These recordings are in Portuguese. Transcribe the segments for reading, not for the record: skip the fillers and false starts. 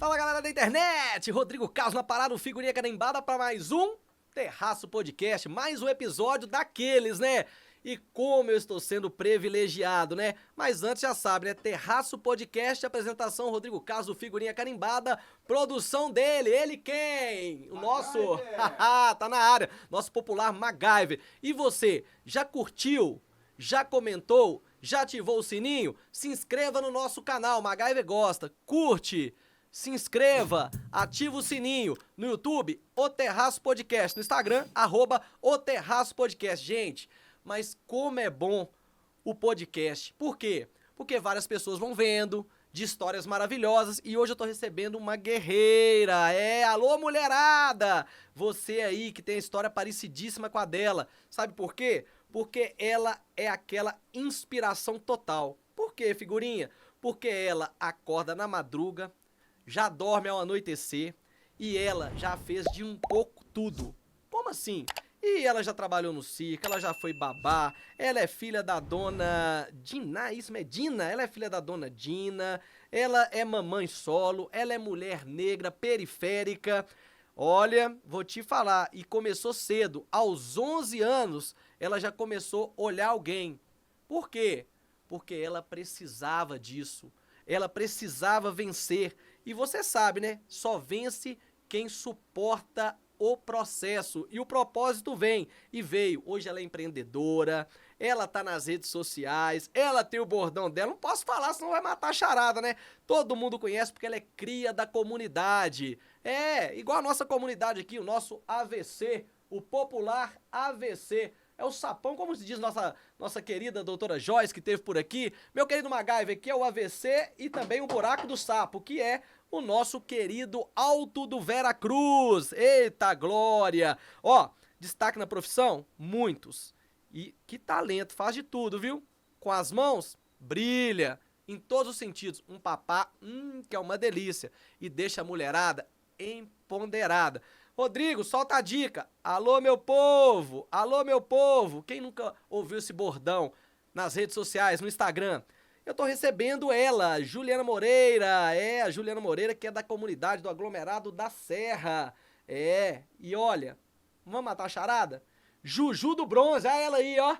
Fala, galera da internet! Rodrigo Carlos na parada, o Figurinha Carimbada para mais um Terraço Podcast, mais um episódio daqueles, né? E como eu estou sendo privilegiado, né? Mas antes já sabe, né? Terraço Podcast, apresentação Rodrigo Carlos, o Figurinha Carimbada, produção dele, ele quem? O nosso, tá na área, nosso popular MacGyver. E você, já curtiu? Já comentou? Já ativou o sininho? Se inscreva no nosso canal, MacGyver gosta, curte! Se inscreva, ativa o sininho no YouTube, O Terraço Podcast, no Instagram, @O Terraço Podcast. Gente, mas como é bom o podcast. Por quê? Porque várias pessoas vão vendo de histórias maravilhosas e hoje eu tô recebendo uma guerreira. Alô mulherada! Você aí que tem a história parecidíssima com a dela. Sabe por quê? Porque ela é aquela inspiração total. Por quê, figurinha? Porque ela acorda na madruga, já dorme ao anoitecer e ela já fez de um pouco tudo. Como assim? E ela já trabalhou no circo, ela já foi babá, ela é filha da dona Dina, isso é Dina? Ela é filha da dona Dina, ela é mamãe solo, ela é mulher negra, periférica. Olha, vou te falar, e começou cedo, aos 11 anos, ela já começou a olhar alguém. Por quê? Porque ela precisava disso, ela precisava vencer. E você sabe, né? Só vence quem suporta o processo. E o propósito vem. E veio. Hoje ela é empreendedora, ela tá nas redes sociais, ela tem o bordão dela. Não posso falar, senão vai matar a charada, né? Todo mundo conhece porque ela é cria da comunidade. É, igual a nossa comunidade aqui, o nosso AVC, o popular AVC. É o sapão, como se diz nossa querida doutora Joyce, que esteve por aqui. Meu querido MacGyver, que é o AVC e também o buraco do sapo, que é o nosso querido Alto do Veracruz. Eita glória! Ó, destaque na profissão? Muitos. E que talento, faz de tudo, viu? Com as mãos, brilha. Em todos os sentidos. Um papá, que é uma delícia. E deixa a mulherada empoderada. Rodrigo, solta a dica. Alô, meu povo! Alô, meu povo! Quem nunca ouviu esse bordão nas redes sociais, no Instagram? Eu tô recebendo ela, Juliana Moreira. A Juliana Moreira, que é da comunidade do aglomerado da Serra. E olha, vamos matar a charada? Juju do Bronze, ela aí, ó.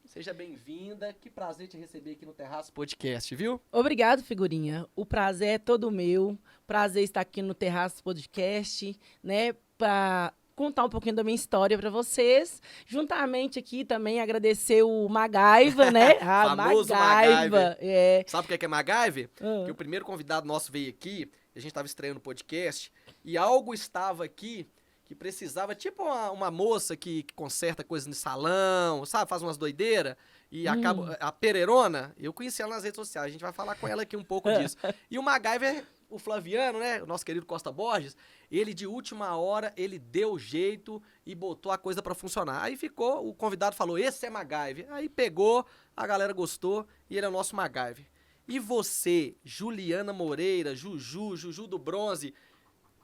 Seja bem-vinda, que prazer te receber aqui no Terraço Podcast, viu? Obrigado, figurinha. O prazer é todo meu. Prazer estar aqui no Terraço Podcast, né, para contar um pouquinho da minha história para vocês. Juntamente aqui também agradecer o MacGyver, né? Famoso MacGyver. Sabe o que é MacGyver? Que o primeiro convidado nosso veio aqui, a gente estava estreando o podcast, e algo estava aqui que precisava, tipo uma moça que conserta coisas no salão, sabe? Faz umas doideiras e acaba... A Pererona, eu conheci ela nas redes sociais, a gente vai falar com ela aqui um pouco disso. E o MacGyver, o Flaviano, né? O nosso querido Costa Borges, ele de última hora, ele deu jeito e botou a coisa pra funcionar. Aí ficou, o convidado falou, esse é MacGyver. Aí pegou, a galera gostou e ele é o nosso MacGyver. E você, Juliana Moreira, Juju do Bronze,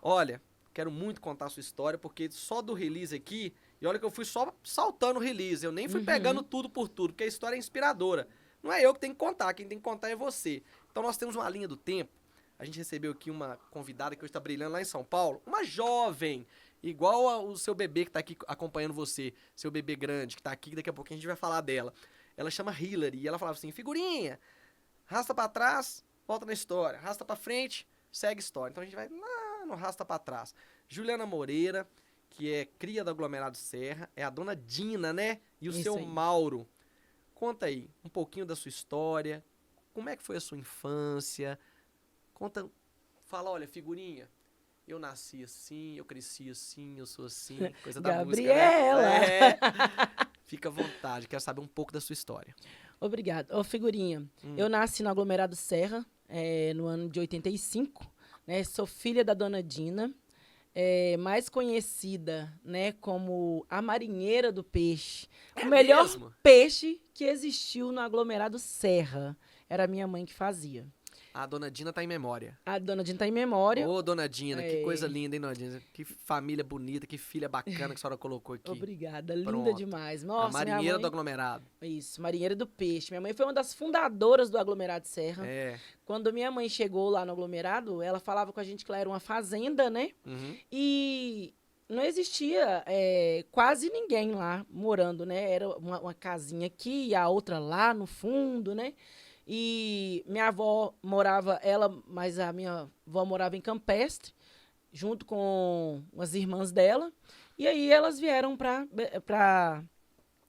olha... Quero muito contar a sua história, porque só do release aqui, e olha que eu fui só saltando o release, eu nem fui pegando tudo por tudo, porque a história é inspiradora. Não é eu que tenho que contar, quem tem que contar é você. Então nós temos uma linha do tempo, a gente recebeu aqui uma convidada que hoje está brilhando lá em São Paulo, uma jovem, igual o seu bebê que está aqui acompanhando você, seu bebê grande que está aqui, daqui a pouquinho a gente vai falar dela. Ela chama Hillary, e ela falava assim, figurinha, arrasta pra trás, volta na história, arrasta pra frente, segue a história. Então a gente vai lá no arrasta pra trás. Juliana Moreira, que é cria do aglomerado Serra, é a dona Dina, né? E o Isso seu aí. Mauro. Conta aí um pouquinho da sua história, como é que foi a sua infância, fala, olha, figurinha, eu nasci assim, eu cresci assim, eu sou assim, coisa da Gabriela. música, né? Fica à vontade, quero saber um pouco da sua história. Obrigada. Ô, figurinha, eu nasci no aglomerado Serra, no ano de 85, né? Sou filha da dona Dina. Mais conhecida, né, como a marinheira do peixe. O melhor mesmo? peixe que existiu no aglomerado Serra. Era a minha mãe que fazia. A dona Dina tá em memória. A dona Dina tá em memória. Ô, dona Dina, que coisa linda, hein, dona Dina? Que família bonita, que filha bacana que a senhora colocou aqui. Obrigada, linda Pronto. demais. Nossa, A marinheira minha mãe... do aglomerado. Isso, marinheira do peixe. Minha mãe foi uma das fundadoras do aglomerado Serra. É. Quando minha mãe chegou lá no aglomerado, ela falava com a gente que lá era uma fazenda, né? Uhum. E não existia quase ninguém lá morando, né? Era uma casinha aqui e a outra lá no fundo, né? E minha avó morava, mas a minha avó morava em Campestre, junto com as irmãs dela. E aí elas vieram para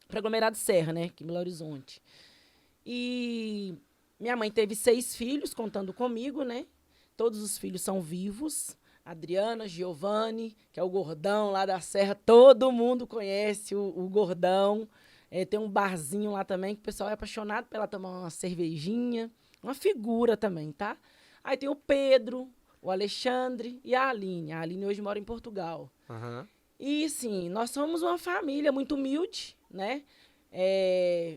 aglomerado Serra, né? Aqui em Belo Horizonte. E minha mãe teve 6 filhos, contando comigo, né? Todos os filhos são vivos. Adriana, Giovanni, que é o gordão lá da Serra. Todo mundo conhece o gordão. Tem um barzinho lá também, que o pessoal é apaixonado por ela tomar uma cervejinha. Uma figura também, tá? Aí tem o Pedro, o Alexandre e a Aline. A Aline hoje mora em Portugal. Uhum. E, sim, nós somos uma família muito humilde, né?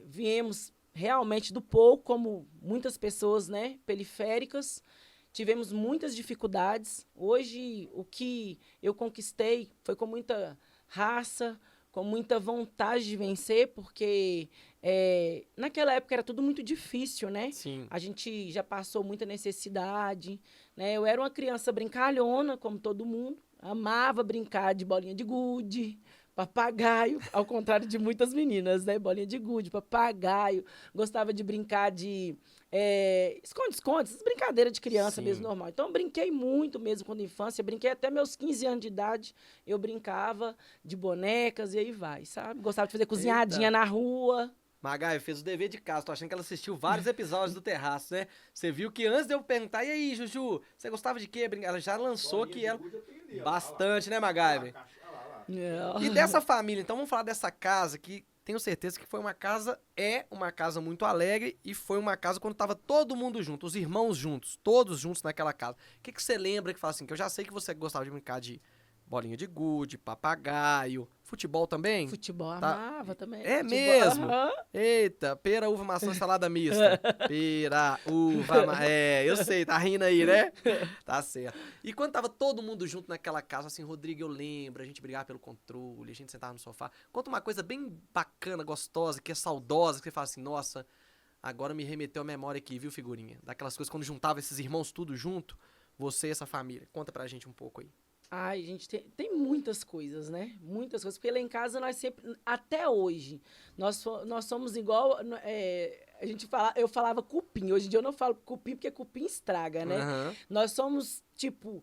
Viemos realmente do pouco, como muitas pessoas, né? Periféricas. Tivemos muitas dificuldades. Hoje, o que eu conquistei foi com muita raça, com muita vontade de vencer, porque naquela época era tudo muito difícil, né? Sim. A gente já passou muita necessidade, né? Eu era uma criança brincalhona, como todo mundo. Amava brincar de bolinha de gude, papagaio, ao contrário de muitas meninas, né? Bolinha de gude, papagaio. Gostava de brincar de esconde-esconde, essas brincadeiras de criança mesmo, normal. Então, eu brinquei muito mesmo quando infância. Brinquei até meus 15 anos de idade. Eu brincava de bonecas e aí vai, sabe? Gostava de fazer cozinhadinha na rua. Magai fez o dever de casa. Tô achando que ela assistiu vários episódios do Terraço, né? Você viu que antes de eu perguntar, e aí, Juju, você gostava de quê? Ela já lançou que ela... Bastante, né, Magai? E dessa família, então vamos falar dessa casa que tenho certeza que foi uma casa, uma casa muito alegre e foi uma casa quando tava todo mundo junto, os irmãos juntos, todos juntos naquela casa. O que você lembra que fala assim, que eu já sei que você gostava de brincar de bolinha de gude, papagaio, futebol também? Futebol amava também. É futebol, mesmo? Aham. Eita, pera, uva, maçã, salada mista. Pera, uva, eu sei, tá rindo aí, né? Tá certo. E quando tava todo mundo junto naquela casa, assim, Rodrigo, eu lembro, a gente brigava pelo controle, a gente sentava no sofá. Conta uma coisa bem bacana, gostosa, que é saudosa, que você fala assim, nossa, agora me remeteu a memória aqui, viu, figurinha? Daquelas coisas quando juntava esses irmãos tudo junto, você e essa família. Conta pra gente um pouco aí. Ai, gente, tem muitas coisas, né? Muitas coisas. Porque lá em casa nós sempre, até hoje, nós somos igual. Eu falava cupim. Hoje em dia eu não falo cupim porque cupim estraga, né? Uhum. Nós somos, tipo,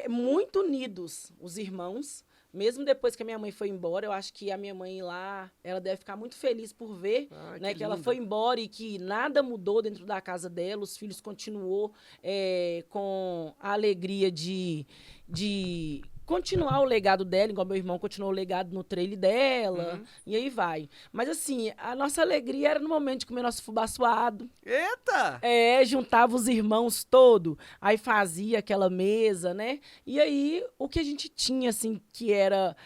muito unidos, os irmãos. Mesmo depois que a minha mãe foi embora, eu acho que a minha mãe lá, ela deve ficar muito feliz por ver, né, que ela foi embora e que nada mudou dentro da casa dela, os filhos continuou com a alegria de continuar o legado dela, igual meu irmão continuou o legado no trailer dela, e aí vai. Mas assim, a nossa alegria era no momento de comer nosso fubá suado. Eita! Juntava os irmãos todos, aí fazia aquela mesa, né? E aí, o que a gente tinha, assim, que era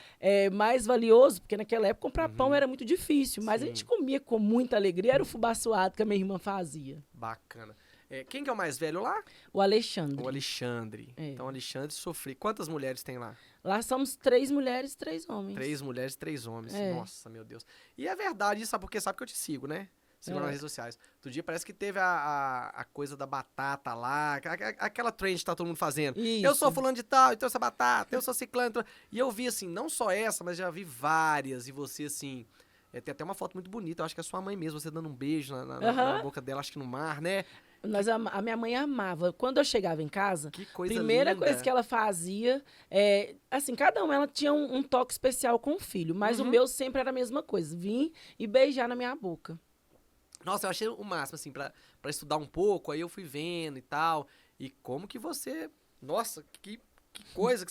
mais valioso, porque naquela época comprar pão era muito difícil, mas a gente comia com muita alegria, era o fubá suado que a minha irmã fazia. Bacana. Quem que é o mais velho lá? O Alexandre. O Alexandre. Então, o Alexandre sofreu. Quantas mulheres tem lá? Lá somos 3 mulheres e 3 homens. 3 mulheres e 3 homens. Nossa, meu Deus. E é verdade, sabe porque sabe que eu te sigo, né? Sigo nas redes sociais. Outro dia parece que teve a coisa da batata lá, aquela trend que tá todo mundo fazendo. Isso. Eu sou fulano de tal, então essa batata, eu sou ciclano. Então... E eu vi, assim, não só essa, mas já vi várias. E você, assim... tem até uma foto muito bonita, eu acho que é sua mãe mesmo, você dando um beijo na boca dela, acho que no mar, né? A minha mãe amava. Quando eu chegava em casa, Que coisa primeira linda. coisa que ela fazia, assim, cada uma ela tinha um toque especial com o filho, mas o meu sempre era a mesma coisa, vir e beijar na minha boca. Nossa, eu achei o máximo, assim, pra estudar um pouco, aí eu fui vendo e tal, e como que você... Nossa, que coisa,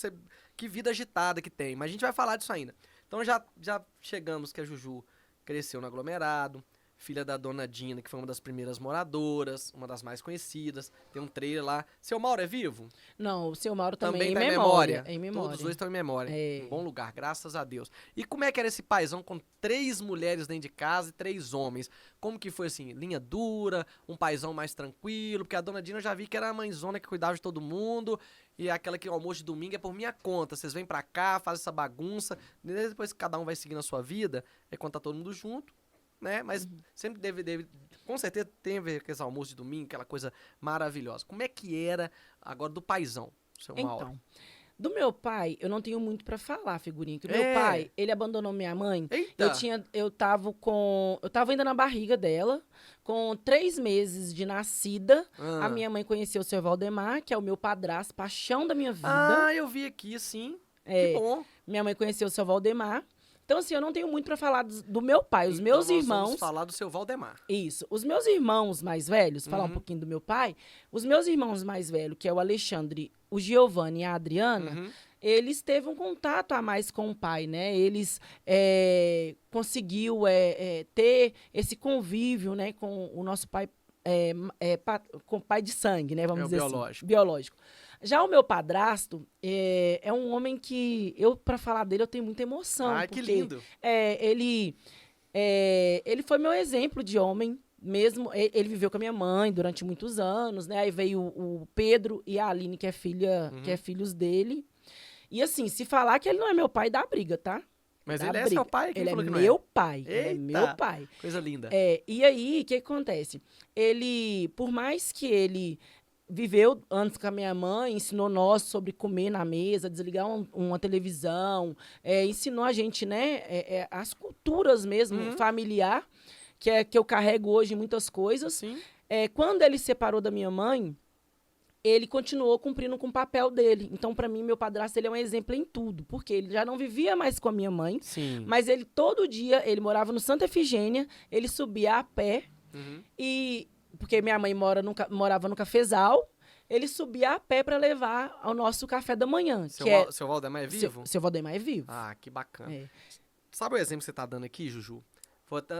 que vida agitada que tem, mas a gente vai falar disso ainda. Então já chegamos que a Juju cresceu no aglomerado, filha da dona Dina, que foi uma das primeiras moradoras, uma das mais conhecidas. Tem um trailer lá. Seu Mauro é vivo? Não, o seu Mauro também, Tá em em memória. memória? Em memória. Todos os dois estão em memória. É. Em bom lugar, graças a Deus. E como é que era esse paizão com 3 mulheres dentro de casa e 3 homens? Como que foi assim? Linha dura, um paizão mais tranquilo? Porque a dona Dina eu já vi que era a mãezona que cuidava de todo mundo. E aquela que o almoço de domingo é por minha conta. Vocês vêm pra cá, fazem essa bagunça. Depois que cada um vai seguindo a sua vida, é quando tá todo mundo junto, né? Mas sempre com certeza tem a ver com esse almoço de domingo, aquela coisa maravilhosa. Como é que era agora do paizão, seu Mauro? Então, do meu pai, eu não tenho muito pra falar, figurinha. Que o É. meu pai, ele abandonou minha mãe. Eita! Eu tava ainda na barriga dela, com 3 meses de nascida. Ah. A minha mãe conheceu o seu Valdemar, que é o meu padrasto, paixão da minha vida. Ah, eu vi aqui, sim. É. Que bom. Minha mãe conheceu o seu Valdemar. Então, assim, eu não tenho muito pra falar do meu pai. Os Então meus nós irmãos. Vamos falar do seu Valdemar. Isso. Os meus irmãos mais velhos, falar um Uhum. pouquinho do meu pai. Os meus irmãos mais velhos, que é o Alexandre, o Giovanni e a Adriana, Uhum. eles teve um contato a mais com o pai, né? Eles conseguiu ter esse convívio, né, com o nosso pai, com o pai de sangue, né? Vamos É o dizer biológico. assim. Biológico. Já o meu padrasto é um homem que para falar dele, eu tenho muita emoção. Ai, que porque, lindo. ele foi meu exemplo de homem. Mesmo, ele viveu com a minha mãe durante muitos anos, né? Aí veio o Pedro e a Aline, que é filhos dele. E assim, se falar que ele não é meu pai, dá briga, tá? Mas Dá ele é briga. seu pai? Quem Ele é falou que não meu pai. Ele é Eita! meu pai. Coisa linda. E aí, o que acontece? Ele, por mais que ele viveu antes com a minha mãe, ensinou nós sobre comer na mesa, desligar uma televisão, ensinou a gente, né, as culturas mesmo, familiar, que eu carrego hoje em muitas coisas. Sim. Quando ele se separou da minha mãe, ele continuou cumprindo com o papel dele. Então, para mim, meu padrasto, ele é um exemplo em tudo, porque ele já não vivia mais com a minha mãe, Sim. mas ele todo dia, ele morava no Santa Efigênia, ele subia a pé, Uhum. porque minha mãe morava no Cafezal, ele subia a pé para levar ao nosso café da manhã. Seu Valdemar é vivo? Seu Valdemar é vivo. Ah, que bacana. É. Sabe o exemplo que você tá dando aqui, Juju?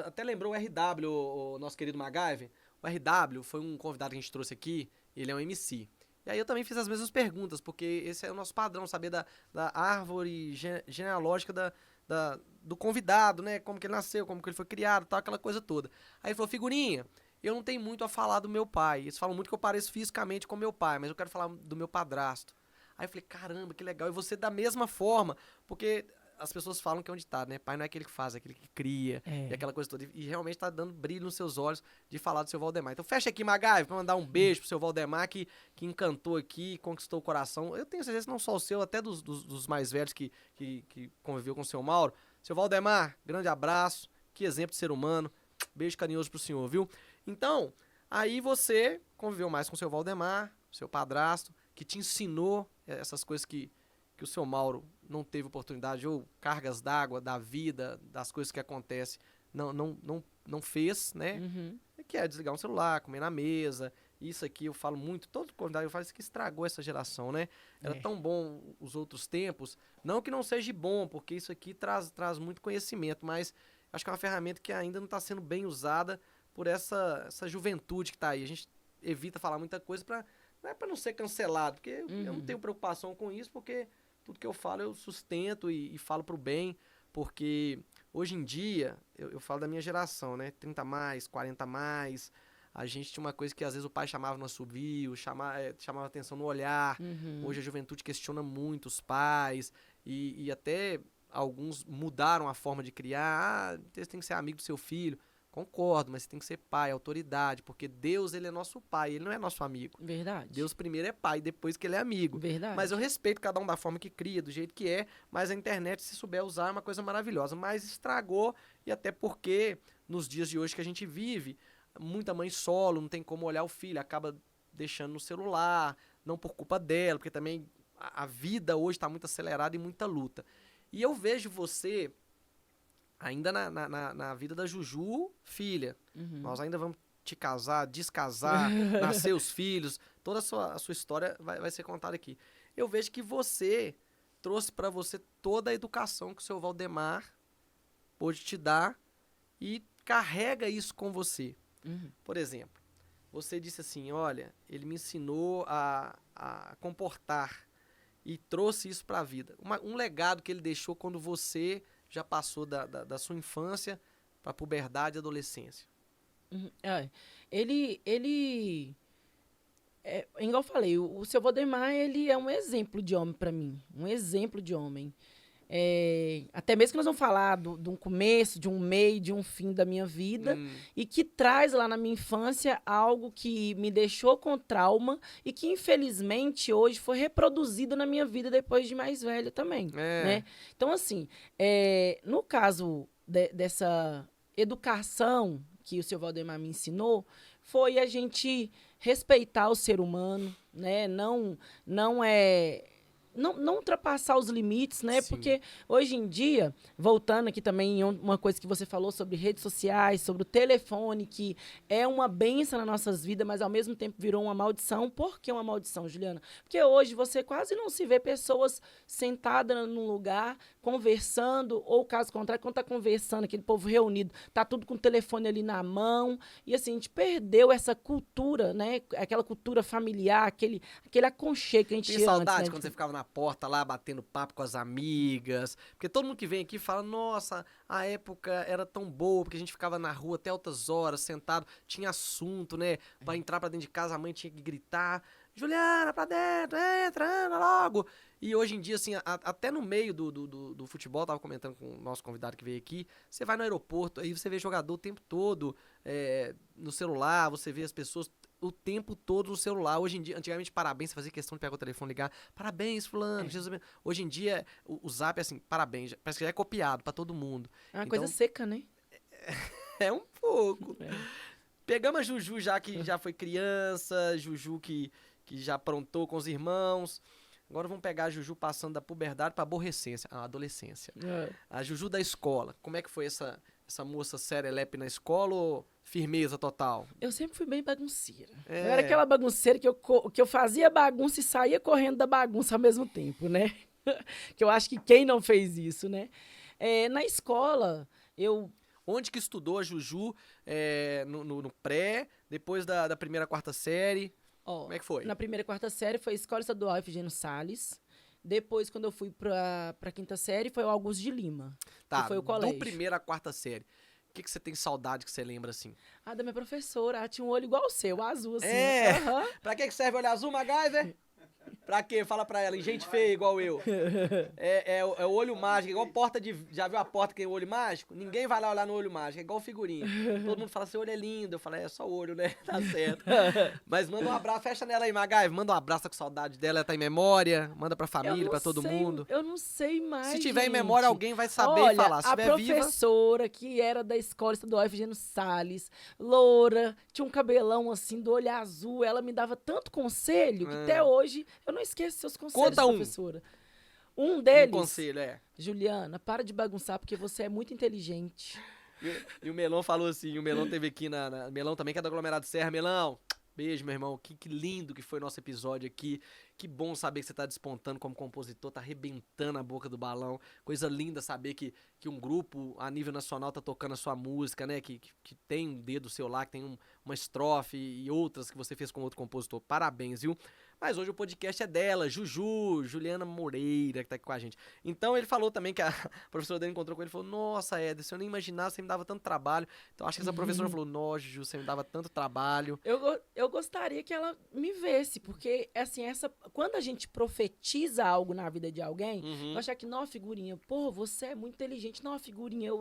Até lembrou o RW, o nosso querido MacGyver. O RW foi um convidado que a gente trouxe aqui, ele é um MC. E aí eu também fiz as mesmas perguntas, porque esse é o nosso padrão, saber da árvore genealógica do convidado, né? Como que ele nasceu, como que ele foi criado, tal, aquela coisa toda. Aí ele falou, figurinha, eu não tenho muito a falar do meu pai. Eles falam muito que eu pareço fisicamente com meu pai, mas eu quero falar do meu padrasto. Aí eu falei, caramba, que legal. E você da mesma forma, porque as pessoas falam que é um ditado, né? Pai não é aquele que faz, é aquele que cria. E aquela coisa toda. E realmente tá dando brilho nos seus olhos de falar do seu Valdemar. Então fecha aqui, MacGyver, pra mandar um beijo pro seu Valdemar, que encantou aqui, conquistou o coração. Eu tenho certeza que não só o seu, até dos mais velhos que conviveu com o seu Mauro. Seu Valdemar, grande abraço. Que exemplo de ser humano. Beijo carinhoso pro senhor, viu? Então, aí você conviveu mais com o seu Valdemar, seu padrasto, que te ensinou essas coisas que o seu Mauro não teve oportunidade, ou cargas d'água, da vida, das coisas que acontecem, não fez, né? Uhum. Que é desligar um celular, comer na mesa. Isso aqui eu falo muito, todo convidado eu falo isso que estragou essa geração, né? Era tão bom os outros tempos, não que não seja bom, porque isso aqui traz muito conhecimento, mas acho que é uma ferramenta que ainda não está sendo bem usada por essa juventude que está aí. A gente evita falar muita coisa não é para não ser cancelado, porque eu não tenho preocupação com isso, porque tudo que eu falo eu sustento e falo pro bem, porque hoje em dia, eu falo da minha geração, né? 30 mais, 40 mais, a gente tinha uma coisa que às vezes o pai chamava no assovio, chamava atenção no olhar. Hoje a juventude questiona muito os pais e até alguns mudaram a forma de criar. Você tem que ser amigo do seu filho. Concordo, mas você tem que ser pai, autoridade, porque Deus, ele é nosso pai, ele não é nosso amigo. Verdade. Deus primeiro é pai, depois que ele é amigo. Verdade. Mas eu respeito cada um da forma que cria, do jeito que é, mas a internet, se souber usar, é uma coisa maravilhosa. Mas estragou, e até porque nos dias de hoje que a gente vive, muita mãe solo, não tem como olhar o filho, acaba deixando no celular, não por culpa dela, porque também a vida hoje está muito acelerada e muita luta. E eu vejo você ainda na vida da Juju, filha. Nós ainda vamos te casar, descasar, nascer os filhos. Toda a sua história vai ser contada aqui. Eu vejo que você trouxe para você toda a educação que o seu Valdemar pôde te dar. E carrega isso com você. Uhum. Por exemplo, você disse assim, olha, ele me ensinou a comportar e trouxe isso para a vida. Um legado que ele deixou quando você já passou da sua infância para a puberdade e adolescência. Uhum. Igual eu falei, o seu Valdemar, ele é um exemplo de homem para mim. Um exemplo de homem. Até mesmo que nós vamos falar de um começo, de um meio, de um fim da minha vida, e que traz lá na minha infância algo que me deixou com trauma e que, infelizmente, hoje foi reproduzido na minha vida depois de mais velha também. Né? Então, assim, no caso dessa educação que o seu Valdemar me ensinou, foi a gente respeitar o ser humano, né? Não ultrapassar os limites, né? Sim. Porque hoje em dia, voltando aqui também em uma coisa que você falou sobre redes sociais, sobre o telefone, que é uma bênção nas nossas vidas, mas ao mesmo tempo virou uma maldição. Por que uma maldição, Juliana? Porque hoje você quase não se vê pessoas sentadas num lugar, conversando, ou caso contrário, quando tá conversando, aquele povo reunido, tá tudo com o telefone ali na mão. E assim, a gente perdeu essa cultura, né? Aquela cultura familiar, aquele aconchego que a gente tinha tinha saudade antes, né? quando você ficava na porta lá, batendo papo com as amigas. Porque todo mundo que vem aqui fala, nossa, a época era tão boa, porque a gente ficava na rua até altas horas, sentado, tinha assunto, né? Pra entrar pra dentro de casa, a mãe tinha que gritar, Juliana, pra dentro, entra, anda logo. E hoje em dia, assim, até no meio do futebol, tava comentando com o nosso convidado que veio aqui, você vai no aeroporto, aí você vê jogador o tempo todo no celular, você vê as pessoas o tempo todo no celular. Hoje em dia, antigamente, parabéns, você fazia questão de pegar o telefone e ligar, parabéns, fulano, Jesus. Hoje em dia, o Zap é assim, parabéns, parece que já é copiado pra todo mundo. É uma Então, coisa seca, né? É um pouco. Pegamos a Juju já que já foi criança, Juju que já aprontou com os irmãos. Agora vamos pegar a Juju passando da puberdade pra adolescência. A Juju da escola. Como é que foi essa moça serelepe na escola ou firmeza total? Eu sempre fui bem bagunceira. Eu era aquela bagunceira que eu fazia bagunça e saía correndo da bagunça ao mesmo tempo, né? Que eu acho que quem não fez isso, né? Na escola, Onde que estudou a Juju no pré, depois da primeira, quarta série? Como é que foi? Na primeira e quarta série foi a Escola Estadual Efigênio Salles. Depois, quando eu fui pra quinta série, foi o Augusto de Lima. Tá, que foi o colégio. do primeira à quarta série. O que você tem saudade que você lembra assim? Da minha professora. Ela tinha um olho igual o seu, azul, assim. Uhum. Pra que serve o olho azul, MacGyver? Pra quê? Fala pra ela, em gente feia igual eu. É o olho mágico, igual porta de... Já viu a porta que é o olho mágico? Ninguém vai lá olhar no olho mágico, é igual figurinha. Todo mundo fala, seu olho é lindo. Eu falo, é só o olho, né? Tá certo. Mas manda um abraço, fecha nela aí, MacGyver. Manda um abraço, tá com saudade dela, ela tá em memória. Manda pra família, pra todo mundo. Eu não sei mais, Se tiver gente. em memória, alguém vai saber e falar. Se tiver viva... a professora que era da Escola Estadual Efigênio Salles, loura, tinha um cabelão assim, do olho azul, ela me dava tanto conselho que até hoje eu não esqueço seus conselhos, Conta professora. Um deles... Um conselho, Juliana, para de bagunçar, porque você é muito inteligente. E o Melão falou assim, o Melão teve aqui Melão também, que é do Aglomerado Serra. Melão, beijo, meu irmão. Que lindo que foi nosso episódio aqui. Que bom saber que você tá despontando como compositor, tá arrebentando a boca do balão. Coisa linda saber que um grupo a nível nacional tá tocando a sua música, né? Que tem um dedo seu lá, que tem uma estrofe e outras que você fez com outro compositor. Parabéns, viu? Mas hoje o podcast é dela, Juliana Moreira, que tá aqui com a gente. Então ele falou também que a professora dele encontrou com ele e falou, nossa, Ederson, eu nem imaginava, você me dava tanto trabalho. Então acho que essa professora falou, nossa, Juju, você me dava tanto trabalho. Eu gostaria que ela me vesse, porque, assim, quando a gente profetiza algo na vida de alguém, eu achar que, não, figurinha, pô, você é muito inteligente, não, figurinha,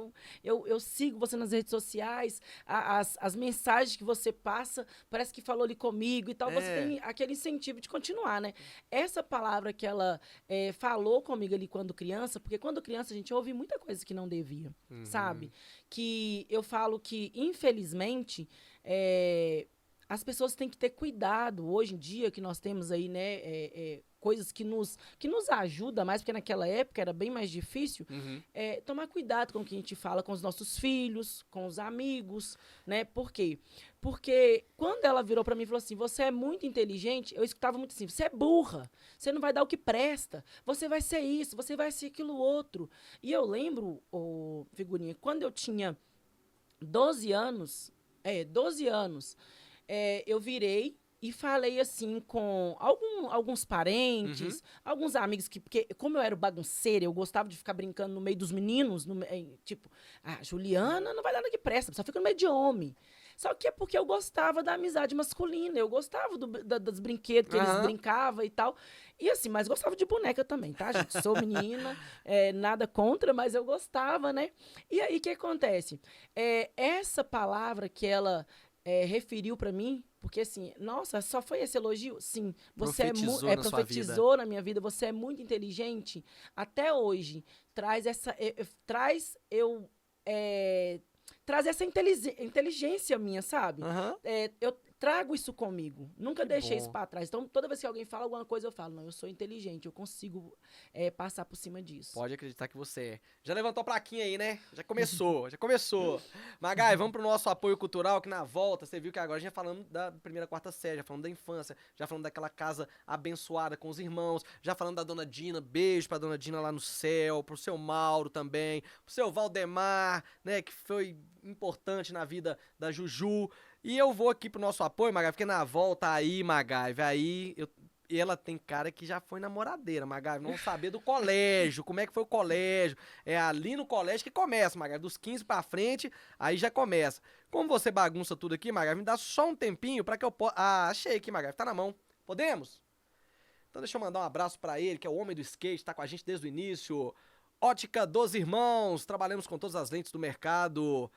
eu sigo você nas redes sociais, as mensagens que você passa, parece que falou ali comigo e tal, você tem aquele incentivo de continuar, né? Essa palavra que ela falou comigo ali quando criança, porque quando criança a gente ouve muita coisa que não devia, sabe? Que eu falo que, infelizmente, as pessoas têm que ter cuidado. Hoje em dia, que nós temos aí, né, coisas que nos ajudam mais, porque naquela época era bem mais difícil, tomar cuidado com o que a gente fala com os nossos filhos, com os amigos, né? Por quê? Porque quando ela virou pra mim e falou assim, você é muito inteligente, eu escutava muito assim, você é burra, você não vai dar o que presta, você vai ser isso, você vai ser aquilo outro. E eu lembro, figurinha, quando eu tinha 12 anos, 12 anos, eu virei e falei assim com alguns parentes, alguns amigos, porque como eu era bagunceira, eu gostava de ficar brincando no meio dos meninos, tipo, Juliana não vai dar nada que presta, só fica no meio de homem. Só que é porque eu gostava da amizade masculina, eu gostava dos brinquedos que eles brincavam e tal. E assim, mas gostava de boneca também, tá, gente? Sou menina, nada contra, mas eu gostava, né? E aí, o que acontece? Essa palavra que ela referiu pra mim, porque assim, nossa, só foi esse elogio? Sim, você profetizou na minha vida, você é muito inteligente. Até hoje, traz essa inteligência minha, sabe? Eu trago isso comigo. Nunca deixei isso pra trás. Então, toda vez que alguém fala alguma coisa, eu falo, não, eu sou inteligente, eu consigo passar por cima disso. Pode acreditar que você é. Já levantou a plaquinha aí, né? Já começou, já começou. Magai, vamos pro nosso apoio cultural, que na volta, você viu que agora a gente já falando da primeira, quarta série, já falando da infância, já falando daquela casa abençoada com os irmãos, já falando da Dona Dina, beijo pra Dona Dina lá no céu, pro seu Mauro também, pro seu Valdemar, né, que foi importante na vida da Juju. E eu vou aqui pro nosso apoio, Magai, porque na volta aí, Magai, aí e ela tem cara que já foi namoradeira, Magai. Vamos saber do colégio, como é que foi o colégio. É ali no colégio que começa, Magai. Dos 15 pra frente, aí já começa. Como você bagunça tudo aqui, Magai, me dá só um tempinho pra que eu possa... achei aqui, Magai, tá na mão. Podemos? Então deixa eu mandar um abraço pra ele, que é o homem do skate, tá com a gente desde o início. Ótica dos Irmãos, trabalhamos com todas as lentes do mercado.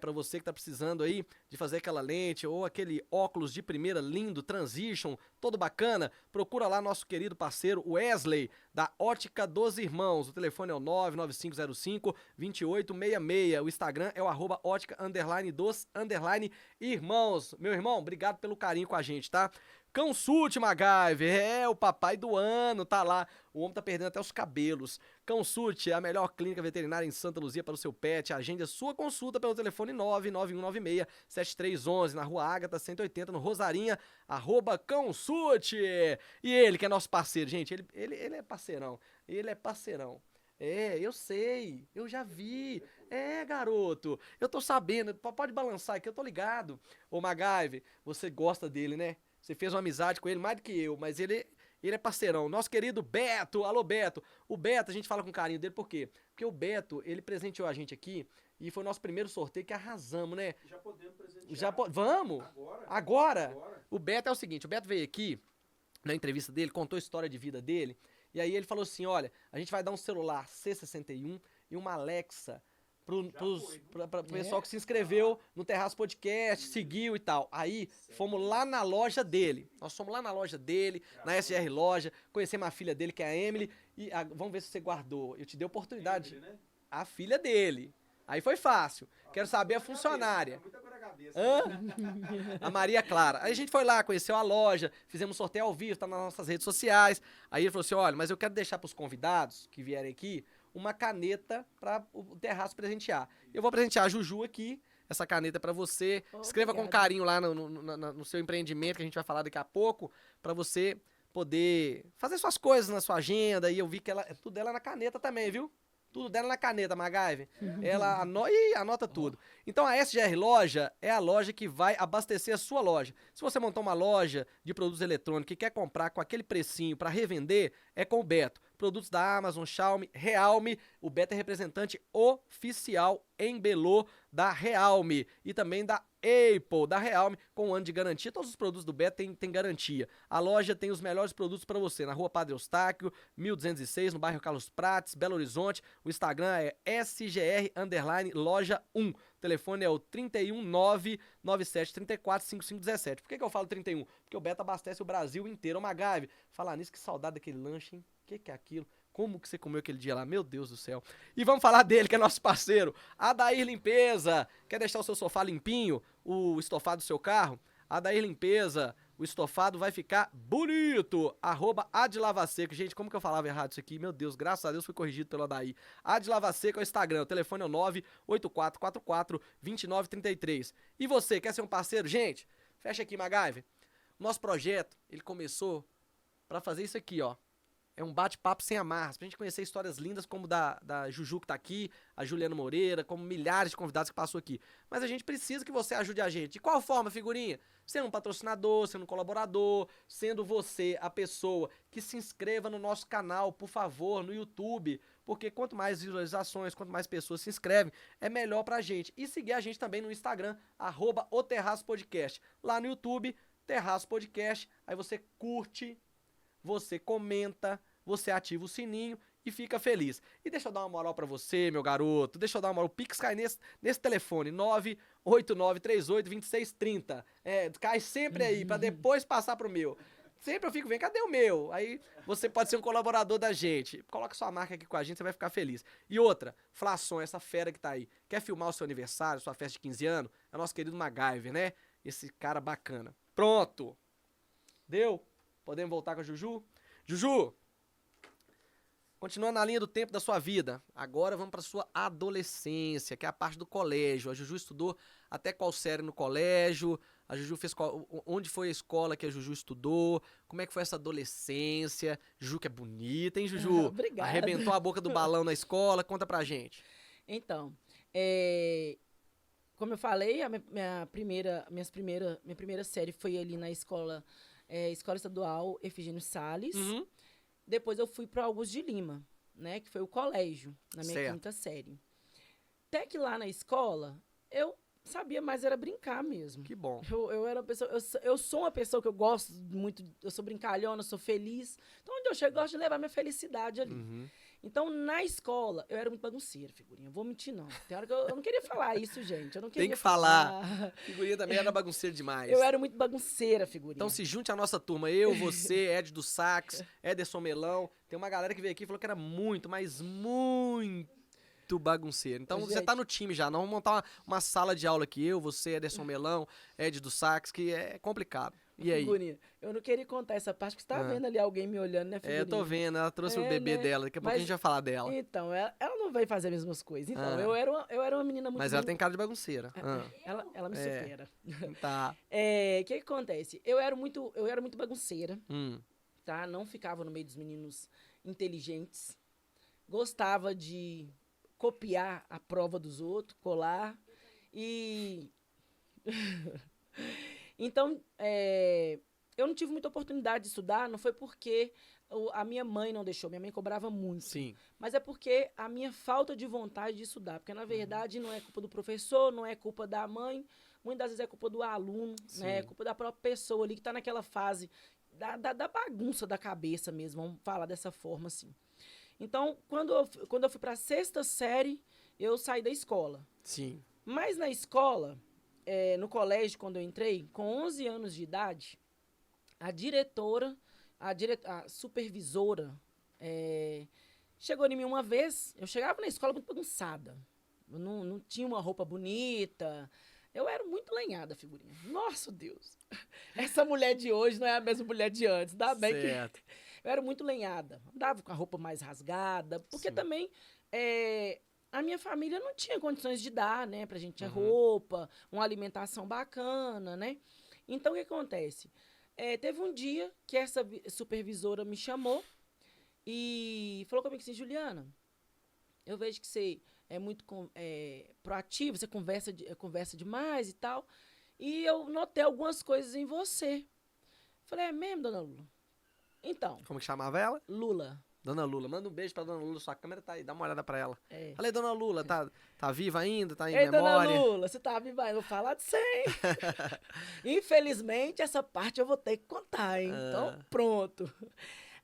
Pra você que tá precisando aí de fazer aquela lente ou aquele óculos de primeira lindo, Transition, todo bacana, procura lá nosso querido parceiro Wesley, da Ótica dos Irmãos. O telefone é o 99505-2866. O Instagram é o @ótica_dos_irmãos. Meu irmão, obrigado pelo carinho com a gente, tá? Consulte MacGyver, o papai do ano, tá lá. O homem tá perdendo até os cabelos. Consulte, a melhor clínica veterinária em Santa Luzia para o seu pet. Agende a sua consulta pelo telefone 99196-7311, na Rua Ágata, 180, no Rosarinha, @Consulte. E ele, que é nosso parceiro, gente, ele é parceirão. Ele é parceirão. Eu sei, eu já vi. Garoto, eu tô sabendo, pode balançar aqui, eu tô ligado. Ô, MacGyver, você gosta dele, né? Você fez uma amizade com ele mais do que eu, mas ele é parceirão. Nosso querido Beto, alô Beto. O Beto, a gente fala com carinho dele, por quê? Porque o Beto, ele presenteou a gente aqui e foi o nosso primeiro sorteio que arrasamos, né? Já podemos presentear. Vamos? Agora? O Beto é o seguinte, o Beto veio aqui, na entrevista dele, contou a história de vida dele, e aí ele falou assim, olha, a gente vai dar um celular C61 e uma Alexa pro pessoal que se inscreveu no Terraço Podcast, seguiu e tal. Aí, fomos lá na loja dele. Nós fomos lá na loja dele, na SGR Loja, conhecemos a filha dele, que é a Emily, e vamos ver se você guardou. Eu te dei a oportunidade. Emily, né? A filha dele. Aí foi fácil. Quero saber a funcionária. A Maria Clara. Aí a gente foi lá, conheceu a loja, fizemos sorteio ao vivo, tá nas nossas redes sociais. Aí ele falou assim, olha, mas eu quero deixar pros convidados que vierem aqui uma caneta para o Terraço presentear. Eu vou presentear a Juju aqui, essa caneta é para você. Escreva com carinho lá no seu empreendimento, que a gente vai falar daqui a pouco, para você poder fazer suas coisas na sua agenda. E eu vi que tudo dela na caneta também, viu? Tudo dela na caneta, MacGyver. Ela anota tudo. Então a SGR Loja é a loja que vai abastecer a sua loja. Se você montar uma loja de produtos eletrônicos e quer comprar com aquele precinho para revender, é com o Beto. Produtos da Amazon, Xiaomi, Realme. O Beto é representante oficial em Belo da Realme e também da Apple, da Realme, com 1 ano de garantia. Todos os produtos do Beto tem garantia. A loja tem os melhores produtos para você, na Rua Padre Eustáquio, 1206, no bairro Carlos Prates, Belo Horizonte. O Instagram é SGR_Loja 1. O telefone é o 31997345517. Por que eu falo 31? Porque o Beto abastece o Brasil inteiro. Ô, MacGyver, falar nisso, que saudade daquele lanche, hein? O que é aquilo? Como que você comeu aquele dia lá? Meu Deus do céu. E vamos falar dele, que é nosso parceiro. Adair Limpeza. Quer deixar o seu sofá limpinho? O estofado do seu carro? Adair Limpeza. O estofado vai ficar bonito. @Adlavaseco. Gente, como que eu falava errado isso aqui? Meu Deus, graças a Deus fui corrigido pelo Adair. Adlavaseco é o Instagram. O telefone é o 98444-2933. E você, quer ser um parceiro? Gente, fecha aqui, MacGyver. Nosso projeto, ele começou pra fazer isso aqui, ó. é um bate-papo sem amarras, pra gente conhecer histórias lindas como da Juju que tá aqui, a Juliana Moreira, como milhares de convidados que passou aqui. Mas a gente precisa que você ajude a gente. De qual forma, figurinha? Sendo um patrocinador, sendo um colaborador, sendo você a pessoa que se inscreva no nosso canal, por favor, no YouTube, porque quanto mais visualizações, quanto mais pessoas se inscrevem, é melhor pra gente. E seguir a gente também no Instagram, @oterraçopodcast. Lá no YouTube, Terraço Podcast, aí você curte, você comenta, você ativa o sininho e fica feliz. E deixa eu dar uma moral pra você, meu garoto. Deixa eu dar uma moral. O Pix cai nesse telefone, 989382630. Cai sempre aí, pra depois passar pro meu. Sempre eu fico vendo, cadê o meu? Aí você pode ser um colaborador da gente. Coloca sua marca aqui com a gente, você vai ficar feliz. E outra, Flaçon, essa fera que tá aí. Quer filmar o seu aniversário, sua festa de 15 anos? É o nosso querido MacGyver, né? Esse cara bacana. Pronto. Deu? Podemos voltar com a Juju? Juju, continuando na linha do tempo da sua vida, agora vamos para sua adolescência, que é a parte do colégio. A Juju estudou até qual série no colégio? A Juju fez onde foi a escola que a Juju estudou? Como é que foi essa adolescência? Juju que é bonita, hein, Juju? Obrigada. Arrebentou a boca do balão na escola, conta pra gente. Então, como eu falei, minha primeira série foi ali na escola Estadual Efigênio Salles. Uhum. Depois eu fui para Augusto de Lima, né? Que foi o colégio, na minha Certo. quinta série. Até que lá na escola, eu sabia mais era brincar mesmo. Que bom. Eu era uma pessoa, eu sou uma pessoa que eu gosto muito, eu sou brincalhona, sou feliz. Então, onde eu chego, eu gosto de levar minha felicidade ali. Uhum. Então, na escola, eu era muito bagunceira, figurinha. Vou mentir, não. Tem hora que eu não queria falar isso, gente. Eu não queria Tem que falar. Figurinha também era bagunceira demais. Eu era muito bagunceira, figurinha. Então se junte à nossa turma. Eu, você, Ed do Sax, Ederson Melão. Tem uma galera que veio aqui e falou que era muito, mas muito bagunceiro. Então você Gente. tá no time já. Nós vamos montar uma sala de aula aqui. Eu, você, Ederson Melão, Ed do Sax, que é complicado. E aí? Figurinha, eu não queria contar essa parte, porque você tá vendo ali alguém me olhando, né, figurinha? Eu tô vendo. Ela trouxe o bebê né? dela. Daqui a pouco a Mas- gente vai falar dela. Então, ela não vai fazer as mesmas coisas. Então, Ah. eu era uma menina muito... Mas ela tem cara de bagunceira. Ela me supera. Tá. O que acontece? Eu era muito bagunceira, Hum. tá? Não ficava no meio dos meninos inteligentes. Gostava de copiar a prova dos outros, colar. E... Então, eu não tive muita oportunidade de estudar, não foi porque a minha mãe não deixou, minha mãe cobrava muito. Sim. Mas é porque a minha falta de vontade de estudar. Porque, na verdade, não é culpa do professor, não é culpa da mãe, muitas vezes é culpa do aluno, né? É culpa da própria pessoa ali que está naquela fase da bagunça da cabeça mesmo, vamos falar dessa forma assim. Então, quando eu fui para a sexta série, eu saí da escola. Sim. Mas na escola, no colégio, quando eu entrei, com 11 anos de idade, a diretora, a supervisora, chegou em mim uma vez. Eu chegava na escola muito bagunçada. Eu não tinha uma roupa bonita. Eu era muito lenhada, figurinha. Nossa, Deus. Essa mulher de hoje não é a mesma mulher de antes. Ainda bem Certo. que eu era muito lenhada. Andava com a roupa mais rasgada. Porque Sim. também a minha família não tinha condições de dar, né? Pra gente roupa, uma alimentação bacana, né? Então, o que acontece? Teve um dia que essa supervisora me chamou e falou comigo assim, Juliana, eu vejo que você é muito proativo, você conversa demais e tal, e eu notei algumas coisas em você. Falei, é mesmo, dona Lula? Então, Como que chamava ela? Lula. Dona Lula. Manda um beijo pra Dona Lula. Sua câmera tá aí. Dá uma olhada pra ela. É. Falei, Dona Lula, tá viva ainda? Tá em Ei, memória? dona Lula, você tá viva? Eu vou falar de você, hein? Infelizmente, essa parte eu vou ter que contar, hein? Então, pronto.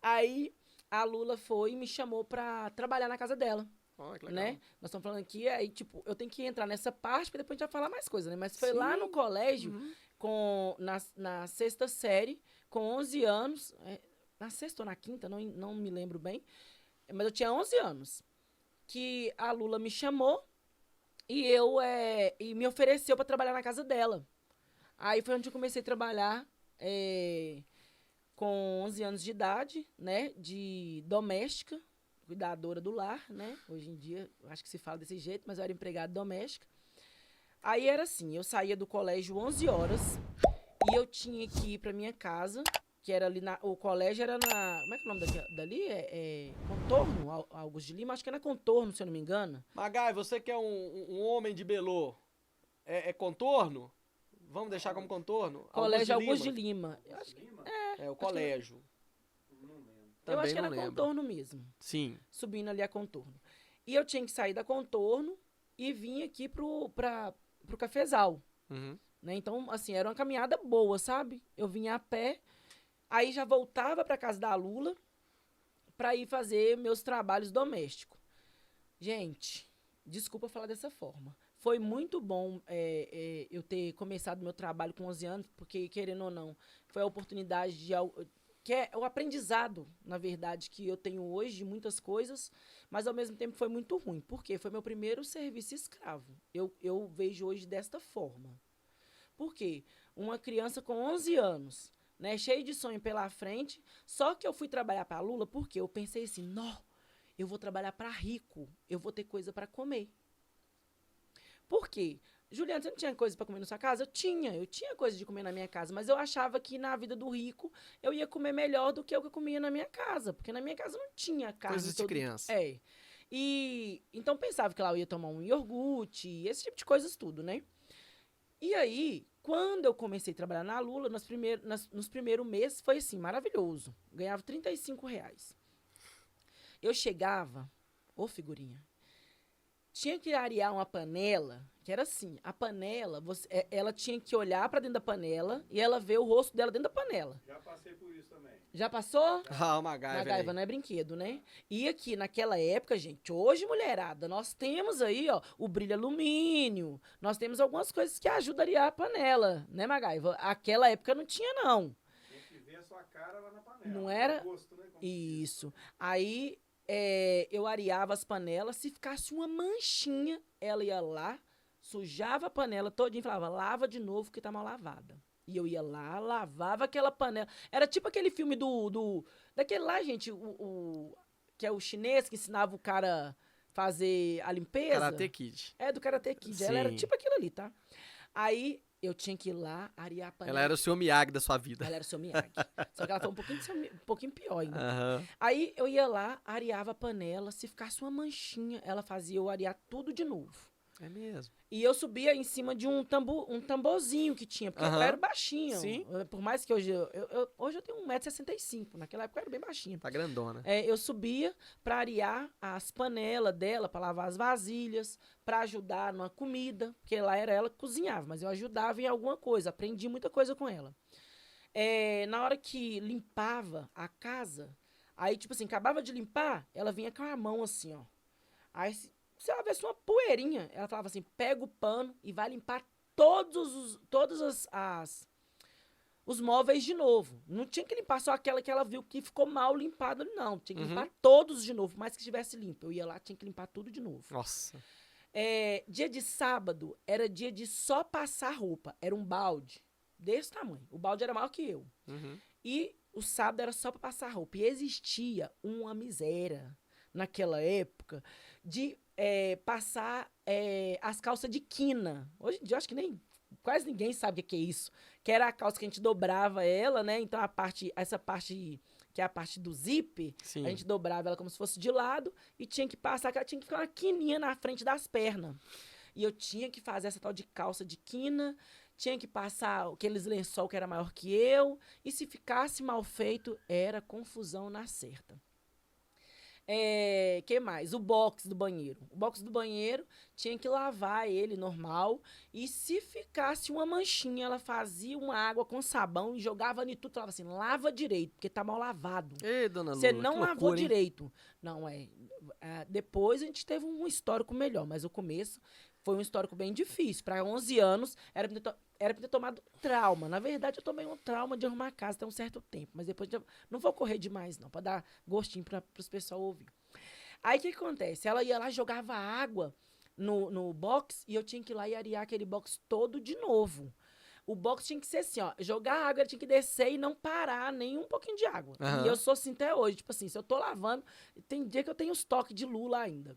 Aí, a Lula foi e me chamou pra trabalhar na casa dela, Ó, que legal. né? Nós estamos falando aqui, aí, tipo, eu tenho que entrar nessa parte, pra depois a gente vai falar mais coisas, né? Mas foi lá no colégio, na sexta série, com 11 anos, na sexta ou na quinta, não me lembro bem, mas eu tinha 11 anos, que a Lula me chamou e me ofereceu para trabalhar na casa dela. Aí foi onde eu comecei a trabalhar com 11 anos de idade, né, de doméstica, cuidadora do lar, né? Hoje em dia, acho que se fala desse jeito, mas eu era empregada doméstica. Aí era assim, eu saía do colégio 11 horas e eu tinha que ir para minha casa que era ali o colégio era na, como é que é o nome dali? Contorno, Augusto de Lima, acho que era Contorno, se eu não me engano. Magai, você que é um homem de Belô, é Contorno? Vamos deixar como Contorno? Colégio Augusto de Lima. Eu acho que, É o colégio. eu acho que não era lembro. Contorno mesmo, Sim. subindo ali a Contorno. E eu tinha que sair da Contorno e vir aqui pro Cafezal, Uhum. né? Então, assim, era uma caminhada boa, sabe? Eu vinha a pé, aí já voltava pra casa da Lula pra ir fazer meus trabalhos domésticos. Gente, desculpa falar dessa forma. Foi muito bom eu ter começado meu trabalho com 11 anos, porque, querendo ou não, foi a oportunidade que é o aprendizado, na verdade, que eu tenho hoje de muitas coisas, mas ao mesmo tempo foi muito ruim. Por quê? Foi meu primeiro serviço escravo. Eu vejo hoje desta forma. Por quê? Uma criança com 11 anos, né, cheia de sonho pela frente, só que eu fui trabalhar para a Lula porque eu pensei assim, não, eu vou trabalhar para rico, eu vou ter coisa para comer. Por quê? Juliana, você não tinha coisa para comer na sua casa? Eu tinha coisa de comer na minha casa, mas eu achava que na vida do rico eu ia comer melhor do que eu comia na minha casa, porque na minha casa não tinha carne. Coisas de criança. E então pensava que lá eu ia tomar um iogurte, esse tipo de coisas tudo, né? E aí, quando eu comecei a trabalhar na Lula, nos primeiros meses, foi assim, maravilhoso. Ganhava R$ 35. Eu chegava, figurinha, tinha que arear uma panela, que era assim, a panela, ela tinha que olhar pra dentro da panela e ela ver o rosto dela dentro da panela. Já passei por isso também. Já passou? Ah, o MacGyver. MacGyver não é brinquedo, né? E aqui, naquela época, gente, hoje, mulherada, nós temos aí, ó, o brilho alumínio, nós temos algumas coisas que ajudam a arear a panela, né, MacGyver? Aquela época não tinha, não. Tem que ver a sua cara lá na panela. Não era? O rosto, né? Como Isso. Aí, eu areava as panelas, se ficasse uma manchinha, ela ia lá, sujava a panela todinha e falava, lava de novo que tá mal lavada. E eu ia lá, lavava aquela panela. Era tipo aquele filme daquele lá, gente, que é o chinês que ensinava o cara fazer a limpeza. Karate Kid. Do Karate Kid. Sim. Ela era tipo aquilo ali, tá? Aí eu tinha que ir lá, arear a panela. Ela era o seu Miyagi da sua vida. Ela era o seu Miyagi. Só que ela foi um pouquinho pior ainda. Aham. Aí eu ia lá, areava a panela, se ficasse uma manchinha, ela fazia eu arear tudo de novo. É mesmo. E eu subia em cima de um tamborzinho que tinha, porque eu era baixinho. Sim. Por mais que hoje hoje eu tenho 1,65 m, naquela época eu era bem baixinha. Tá grandona. Eu subia pra arear as panelas dela, pra lavar as vasilhas, pra ajudar numa comida, porque lá era ela que cozinhava, mas eu ajudava em alguma coisa, aprendi muita coisa com ela. Na hora que limpava a casa, aí, tipo assim, acabava de limpar, ela vinha com a mão assim, ó. Aí, se ela visse uma poeirinha, ela falava assim, pega o pano e vai limpar todos os móveis de novo. Não tinha que limpar só aquela que ela viu que ficou mal limpado, não. Tinha que limpar todos de novo, mais que estivesse limpo. Eu ia lá, tinha que limpar tudo de novo. Nossa. Dia de sábado era dia de só passar roupa. Era um balde desse tamanho. O balde era maior que eu. Uhum. E o sábado era só para passar roupa. E existia uma miséria naquela época de passar as calças de quina. Hoje em dia eu acho que quase ninguém sabe o que é isso. Que era a calça que a gente dobrava ela, né? Então essa parte que é a parte do zíper, Sim. a gente dobrava ela como se fosse de lado e tinha que passar, tinha que ficar uma quininha na frente das pernas. E eu tinha que fazer essa tal de calça de quina, tinha que passar aqueles lençol que era maior que eu, e se ficasse mal feito, era confusão na certa. Que mais? O box do banheiro. O box do banheiro tinha que lavar ele normal. E se ficasse uma manchinha, ela fazia uma água com sabão e jogava em tudo. Falava assim, lava direito, porque tá mal lavado. Ei, dona Lula, Você não que lavou loucura, hein? direito. Não, depois a gente teve um histórico melhor, mas o começo foi um histórico bem difícil. Para 11 anos, era pra ter tomado trauma. Na verdade, eu tomei um trauma de arrumar a casa até um certo tempo. Mas depois, não vou correr demais, não, pra dar gostinho pros pessoal ouvir. Aí, o que acontece? Ela ia lá, jogava água no box e eu tinha que ir lá e arear aquele box todo de novo. O box tinha que ser assim, ó, jogar água, ela tinha que descer e não parar nem um pouquinho de água. Aham. E eu sou assim até hoje. Tipo assim, se eu tô lavando, tem dia que eu tenho os toques de Lula ainda.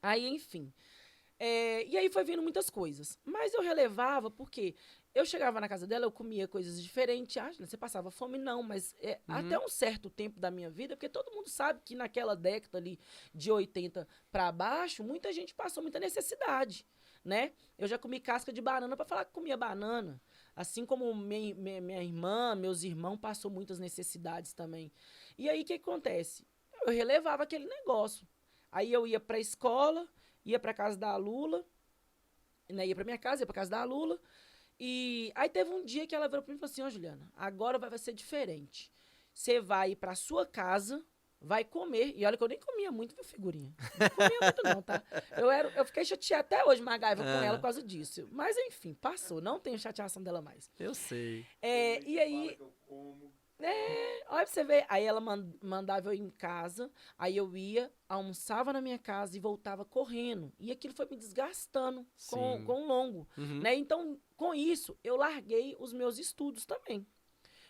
Aí, enfim... e aí foi vindo muitas coisas. Mas eu relevava porque eu chegava na casa dela, eu comia coisas diferentes. Ah, você passava fome? Não, mas até um certo tempo da minha vida, porque todo mundo sabe que naquela década ali de 80 para baixo, muita gente passou muita necessidade, né? Eu já comi casca de banana para falar que comia banana. Assim como minha irmã, meus irmãos passou muitas necessidades também. E aí, o que acontece? Eu relevava aquele negócio. Aí eu ia pra escola, ia pra casa da Lula, né? Ia pra minha casa, ia pra casa da Lula. E aí teve um dia que ela virou pra mim e falou assim, Juliana, agora vai ser diferente. Você vai ir pra sua casa, vai comer. E olha que eu nem comia muito, viu, figurinha? Não comia muito não, tá? Eu fiquei chateada até hoje, Magaiva, com ela por causa disso. Mas enfim, passou. Não tenho chateação dela mais. Eu sei. E aí... olha pra você ver. Aí ela mandava eu ir em casa, aí eu ia, almoçava na minha casa e voltava correndo. E aquilo foi me desgastando com o longo. Né? Então, com isso, eu larguei os meus estudos também.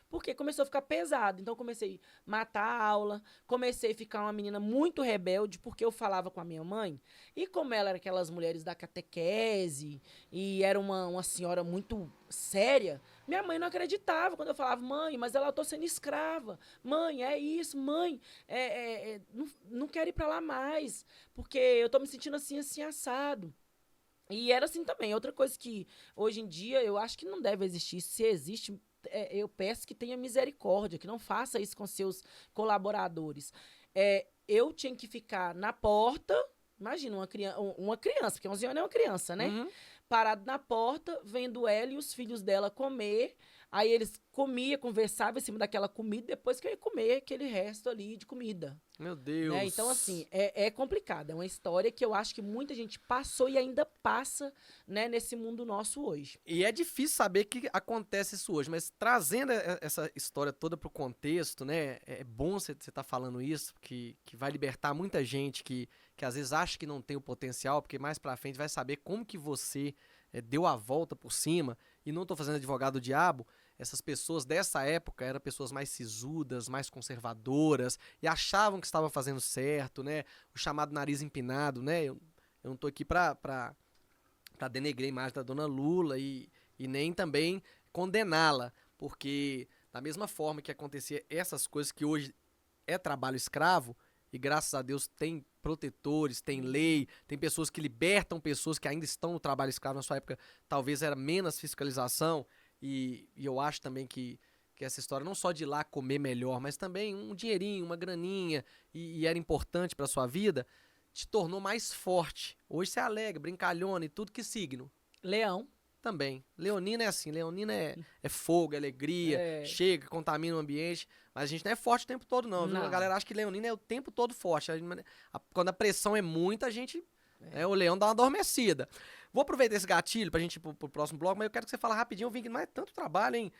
Porque começou a ficar pesado. Então, comecei a matar a aula, comecei a ficar uma menina muito rebelde, porque eu falava com a minha mãe. E como ela era aquelas mulheres da catequese, e era uma senhora muito séria, minha mãe não acreditava quando eu falava, mãe, mas eu tô sendo escrava. Mãe, é isso, mãe, não quero ir pra lá mais, porque eu tô me sentindo assim, assim, assado. E era assim também. Outra coisa que, hoje em dia, eu acho que não deve existir. Se existe, eu peço que tenha misericórdia, que não faça isso com seus colaboradores. Eu tinha que ficar na porta, imagina, uma criança, porque 11 anos é uma criança, né? Parado na porta, vendo ela e os filhos dela comer. Aí eles comiam, conversavam em cima daquela comida, depois que eu ia comer aquele resto ali de comida. Meu Deus. Né? Então, assim, é complicado. É uma história que eu acho que muita gente passou e ainda passa, né, nesse mundo nosso hoje. E é difícil saber que acontece isso hoje, mas trazendo essa história toda pro contexto, né? É bom você estar falando isso, que vai libertar muita gente que às vezes acha que não tem o potencial, porque mais pra frente vai saber como que você deu a volta por cima. E não tô fazendo advogado do diabo. Essas pessoas dessa época eram pessoas mais sisudas, mais conservadoras, e achavam que estavam fazendo certo, né? O chamado nariz empinado, né? Eu não tô aqui pra denegrir a imagem da dona Lula e nem também condená-la, porque da mesma forma que acontecia essas coisas que hoje é trabalho escravo, e graças a Deus tem protetores, tem lei, tem pessoas que libertam pessoas que ainda estão no trabalho escravo. Na sua época talvez era menos fiscalização, e eu acho também que essa história não só de ir lá comer melhor, mas também um dinheirinho, uma graninha, e era importante pra sua vida, te tornou mais forte. Hoje você é alegre, brincalhona e tudo. Que signo? Leão. Também. Leonina é assim, Leonina é fogo, é alegria, chega, contamina o ambiente, mas a gente não é forte o tempo todo não, viu? Não. A galera acha que Leonina é o tempo todo forte. Quando a pressão é muita, a gente... o leão dá uma adormecida. Vou aproveitar esse gatilho pra gente ir pro próximo bloco, mas eu quero que você fale rapidinho, eu vi que não é tanto trabalho, hein?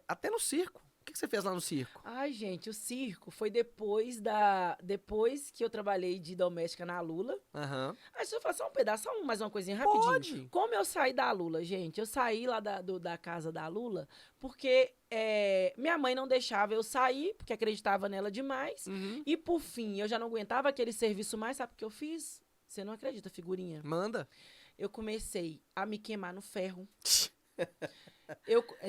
Até no circo. O que você fez lá no circo? Ai, gente, o circo foi depois que eu trabalhei de doméstica na Lula. Aham. Aí deixa eu falar só um pedaço, só mais uma coisinha rapidinho. Pode. Como eu saí da Lula, gente? Eu saí lá da casa da Lula porque minha mãe não deixava eu sair, porque acreditava nela demais. E por fim, eu já não aguentava aquele serviço mais, sabe o que eu fiz? Você não acredita, figurinha? Manda. Eu comecei a me queimar no ferro.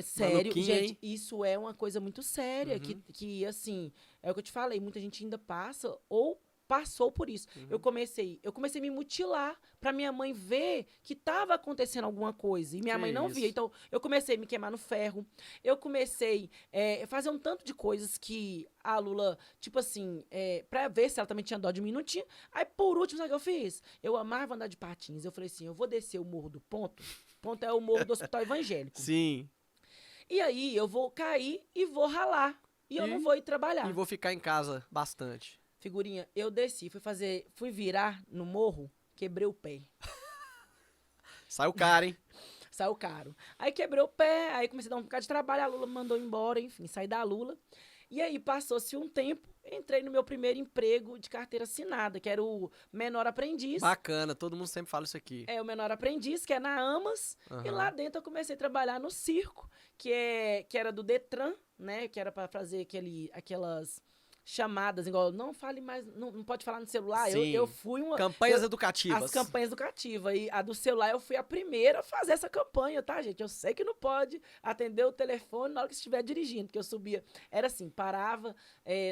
Sério, Maluquinha, gente, hein? isso é uma coisa muito séria, que assim, é o que eu te falei, muita gente ainda passa ou passou por isso. Eu comecei a me mutilar pra minha mãe ver que tava acontecendo alguma coisa, e minha Que mãe não via. isso? Então, eu comecei a me queimar no ferro, eu comecei a fazer um tanto de coisas que a Lula, tipo assim, pra ver se ela também tinha dó de mim, não tinha. Aí, por último, sabe o que eu fiz? Eu amava andar de patins, eu falei assim, eu vou descer o Morro do Ponto. Ponto é o morro do Hospital Evangélico. Sim. E aí eu vou cair e vou ralar. E eu não vou ir trabalhar. E vou ficar em casa bastante. Figurinha, eu desci, fui virar no morro, quebrei o pé. Saiu caro, hein? Saiu caro. Aí quebrei o pé, aí comecei a dar um bocado de trabalho, a Lula me mandou embora, enfim, saí da Lula. E aí passou-se um tempo, entrei no meu primeiro emprego de carteira assinada, que era o menor aprendiz. Bacana, todo mundo sempre fala isso aqui. É o menor aprendiz, que é na Amas. E lá dentro eu comecei a trabalhar no circo, que era do Detran, né? Que era pra fazer aquelas chamadas, igual, não fale mais, não pode falar no celular. Sim. Eu fui uma... Campanhas eu- educativas. As campanhas educativas. E a do celular eu fui a primeira a fazer essa campanha, tá, gente? Eu sei que não pode atender o telefone na hora que estiver dirigindo, porque eu subia. Era assim, parava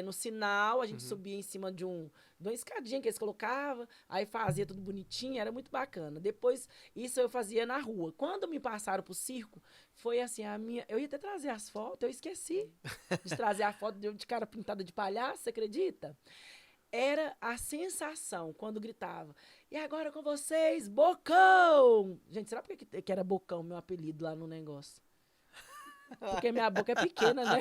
no sinal, a gente subia em cima de uma escadinha que eles colocavam, aí fazia tudo bonitinho, era muito bacana. Depois, isso eu fazia na rua. Quando me passaram pro circo, foi assim, eu ia até trazer as fotos, eu esqueci de trazer a foto de cara pintada de palhaço, você acredita? Era a sensação quando gritava. E agora com vocês, Bocão! Gente, será por que era Bocão, meu apelido lá no negócio? Porque minha boca é pequena, né?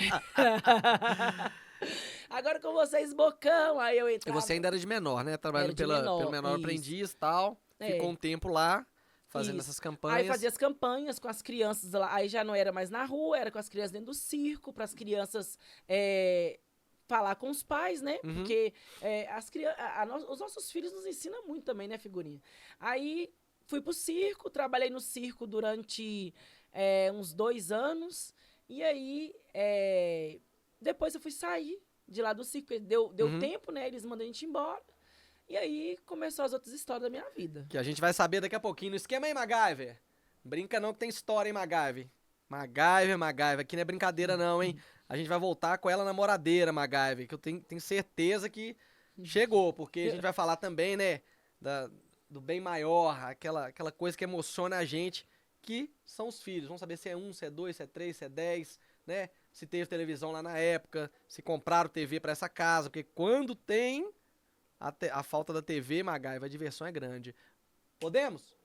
Agora com vocês, Bocão! Aí eu E entrava. você ainda era de menor, né? Trabalhando Era de menor, pelo menor isso. aprendiz e tal. É. Ficou um tempo lá, fazendo Isso. essas campanhas. Aí fazia as campanhas com as crianças lá. Aí já não era mais na rua, era com as crianças dentro do circo, para as crianças falar com os pais, né? Uhum. Porque as crianças, os nossos filhos nos ensinam muito também, né, figurinha? Aí fui pro circo, trabalhei no circo durante uns 2 anos. E aí, depois eu fui sair de lá do circo, porque deu Uhum. tempo, né? Eles mandam a gente embora. E aí começou as outras histórias da minha vida. Que a gente vai saber daqui a pouquinho no esquema, hein, MacGyver? Brinca não que tem história, hein, MacGyver? MacGyver. Aqui não é brincadeira não, hein? A gente vai voltar com ela namoradeira, MacGyver, que eu tenho certeza que chegou, porque a gente vai falar também, né, do bem maior, aquela coisa que emociona a gente, que são os filhos. Vamos saber se é 1, se é 2, se é 3, se é 10, né? Se teve televisão lá na época, se compraram TV pra essa casa, porque quando tem a falta da TV, MacGyver, a diversão é grande. Podemos?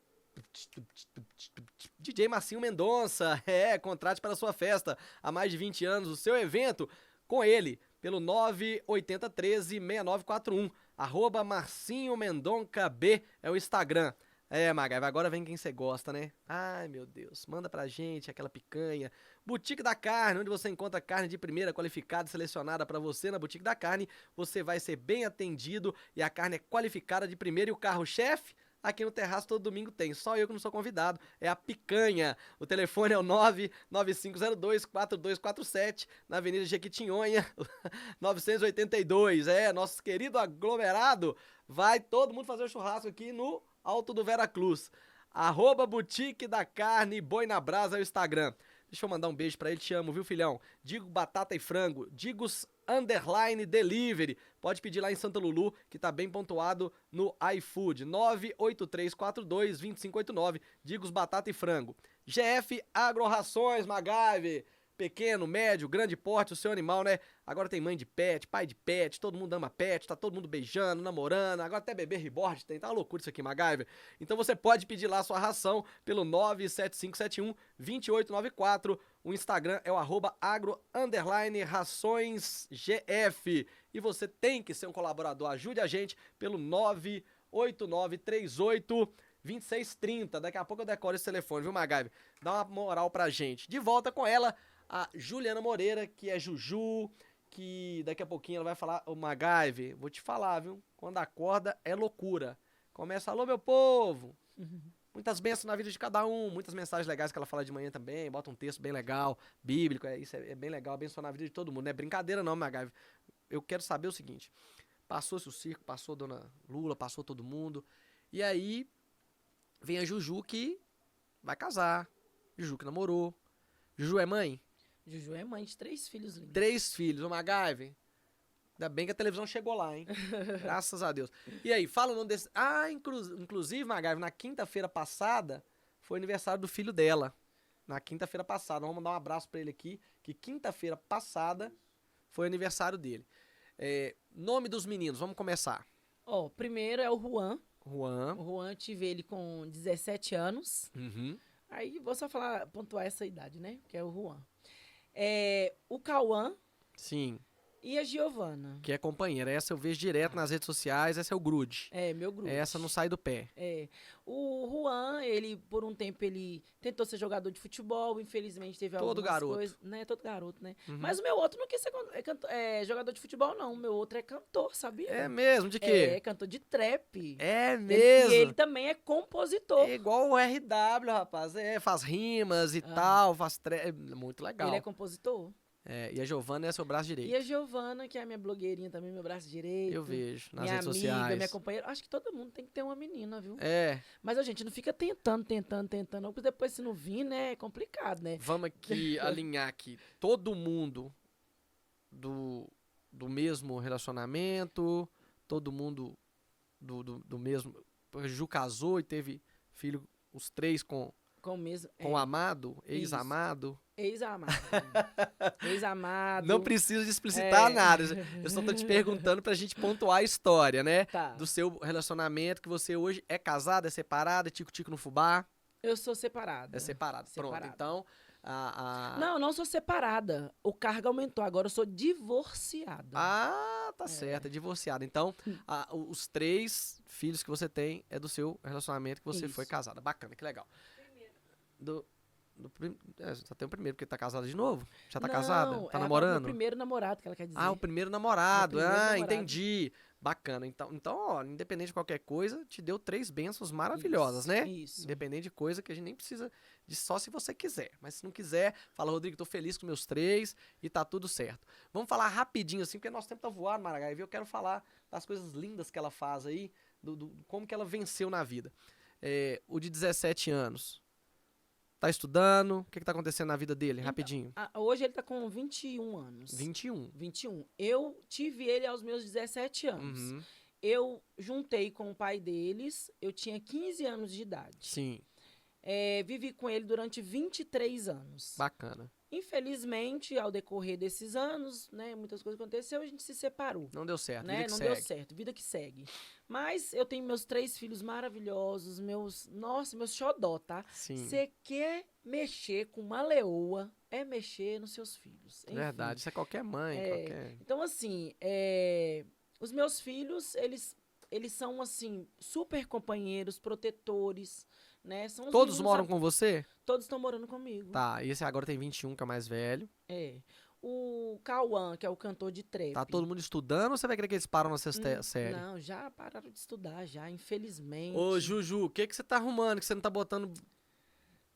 DJ Marcinho Mendonça, contrate para a sua festa há mais de 20 anos o seu evento com ele, pelo 980136941, @Marcinho Mendonca B é o Instagram. MacGyver, agora vem quem você gosta, né? Ai, meu Deus, manda pra gente aquela picanha. Boutique da Carne, onde você encontra carne de primeira, qualificada e selecionada pra você. Na Boutique da Carne, você vai ser bem atendido e a carne é qualificada de primeira. E o carro-chefe, aqui no Terraço todo domingo tem, só eu que não sou convidado, é a picanha. O telefone é o 99502-4247, na Avenida Jequitinhonha, 982. Nosso querido aglomerado, vai todo mundo fazer o churrasco aqui no Alto do Veracruz. @Boutique da Carne, Boi na Brasa é o Instagram. Deixa eu mandar um beijo pra ele, te amo, viu, filhão? Digo Batata e Frango, Digos _Delivery. Pode pedir lá em Santa Lulu, que tá bem pontuado no iFood. 98342-2589, Digos Batata e Frango. GF Agrorrações, MacGyver. Pequeno, médio, grande porte, o seu animal, né? Agora tem mãe de pet, pai de pet, todo mundo ama pet, tá todo mundo beijando, namorando, agora até bebê reborn tem, tá uma loucura isso aqui, MacGyver. Então você pode pedir lá a sua ração pelo 97571-2894, o Instagram é o @agro_raçõesgf. E você tem que ser um colaborador, ajude a gente pelo 98938-2630. Daqui a pouco eu decoro esse telefone, viu, MacGyver? Dá uma moral pra gente. De volta com ela, a Juliana Moreira, que é Juju, que daqui a pouquinho ela vai falar, ô MacGyver, vou te falar, viu? Quando acorda é loucura. Começa, alô meu povo. Muitas bênçãos na vida de cada um, muitas mensagens legais que ela fala de manhã também, bota um texto bem legal, bíblico, isso é bem legal, abençoar na vida de todo mundo, não é brincadeira não, MacGyver. Eu quero saber o seguinte, passou-se o circo, passou a dona Lula, passou todo mundo, e aí vem a Juju que vai casar, Juju que namorou. Juju é mãe? Juju é mãe de 3 filhos lindos. 3 filhos, o MacGyver. Ainda bem que a televisão chegou lá, hein? Graças a Deus. E aí, fala o nome desse... inclusive, MacGyver, na quinta-feira passada, foi aniversário do filho dela. Na quinta-feira passada. Vamos mandar um abraço pra ele aqui, que quinta-feira passada foi aniversário dele. Nome dos meninos, vamos começar. Primeiro é o Juan. Juan. O Juan, eu tive ele com 17 anos. Uhum. Aí vou só pontuar essa idade, né? Que é o Juan. O Cauã Sim, e a Giovana. que é companheira. Essa eu vejo direto nas redes sociais, essa é o grude. Meu grupo. Essa não sai do pé. O Juan, ele, por um tempo, ele tentou ser jogador de futebol, infelizmente teve Todo algumas garoto. coisas... Né? Todo garoto, né? Uhum. Mas o meu outro não quis ser jogador de futebol, não. O meu outro é cantor, sabia? É mesmo? De quê? É, cantor de trap. É E mesmo? ele também é compositor. É igual o RW, rapaz. Faz rimas e tal, faz muito legal. Ele é compositor. É, e a Giovana é seu braço direito. E a Giovana, que é a minha blogueirinha também, meu braço direito. Eu vejo nas minha redes amiga, sociais. minha companheira. Acho que todo mundo tem que ter uma menina, viu? É, Mas a gente não fica tentando, não, porque depois se não vir, né, é complicado, né? vamos aqui alinhar aqui. Todo mundo do mesmo relacionamento, todo mundo do mesmo... A Ju casou e teve filho, os três com Com o mesmo. o amado, ex-amado. Ex-amado. Ex-amado. Não precisa de explicitar É. nada. Eu só tô te perguntando pra gente pontuar a história, né? Tá. Do seu relacionamento, que você hoje é casado, é separado, é tico-tico no fubá. Eu sou separada. É separado. Pronto, Separada. então... Não sou separada. O cargo aumentou. Agora eu sou divorciada. Tá certo, é divorciado. Então, os 3 filhos que você tem é do seu relacionamento que você foi Isso. casada. Bacana, que legal. Só tem o primeiro, porque tá casada de novo? Já tá casada? Tá namorando? O primeiro namorado que ela quer dizer. O primeiro namorado. Meu primeiro namorado. Entendi. Bacana. Então, ó, independente de qualquer coisa, te deu 3 bênçãos maravilhosas, né? Isso. Independente de coisa que a gente nem precisa de só se você quiser. Mas se não quiser, fala, Rodrigo, tô feliz com meus 3 e tá tudo certo. Vamos falar rapidinho assim, porque nosso tempo tá voando, Maragaia, viu? Eu quero falar das coisas lindas que ela faz aí, como que ela venceu na vida. O de 17 anos. Tá estudando? O que tá acontecendo na vida dele? Então, Rapidinho. Hoje ele tá com 21 anos. 21. 21. Eu tive ele aos meus 17 anos. Uhum. Eu juntei com o pai deles, eu tinha 15 anos de idade. Sim, Vivi com ele durante 23 anos. bacana. Infelizmente, ao decorrer desses anos, né, muitas coisas aconteceram, a gente se separou. Não deu certo, Né? vida que Não segue. deu certo, vida que segue. Mas eu tenho meus 3 filhos maravilhosos, meus xodó, tá? Sim, Você quer mexer com uma leoa, é mexer nos seus filhos. Enfim. verdade. Isso é qualquer mãe, qualquer... Então, assim, os meus filhos, eles são, assim, super companheiros, protetores, né? São os Todos meninos moram com você? Todos estão morando comigo. Tá, e esse agora tem 21, que é o mais velho. O Cauã, que é o cantor de trap. Tá todo mundo estudando ou você vai querer que eles param na sexta série? Não, já pararam de estudar, já, infelizmente. Ô, Juju, o que você tá arrumando que você não tá botando...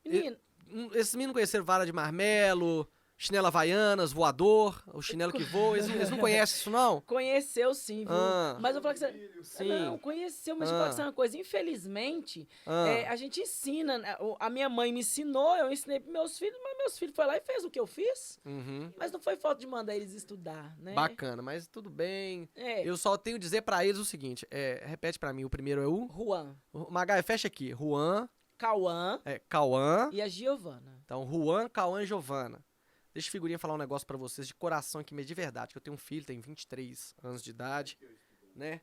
Menino, Esses meninos conheceram vara de marmelo, chinelo havaianas, voador, o chinelo que voa. Eles não conhecem isso, não? conheceu sim, viu? Mas eu vou falar que você... Sim. Não, conheceu, mas eu vou falar que você é uma coisa. Infelizmente, a gente ensina, né? A minha mãe me ensinou, eu ensinei pros meus filhos, mas meus filhos foram lá e fez o que eu fiz. Uhum. Mas não foi falta de mandar eles estudar, né? Bacana, mas tudo bem. É, Eu só tenho a dizer pra eles o seguinte, repete pra mim, o primeiro é o... Juan, Magai, fecha aqui. Juan, Cauã Cauã. e a Giovana. Então, Juan, Cauã e Giovana. Deixa a figurinha falar um negócio pra vocês de coração aqui, mas de verdade, que eu tenho um filho, tem 23 anos de idade, né?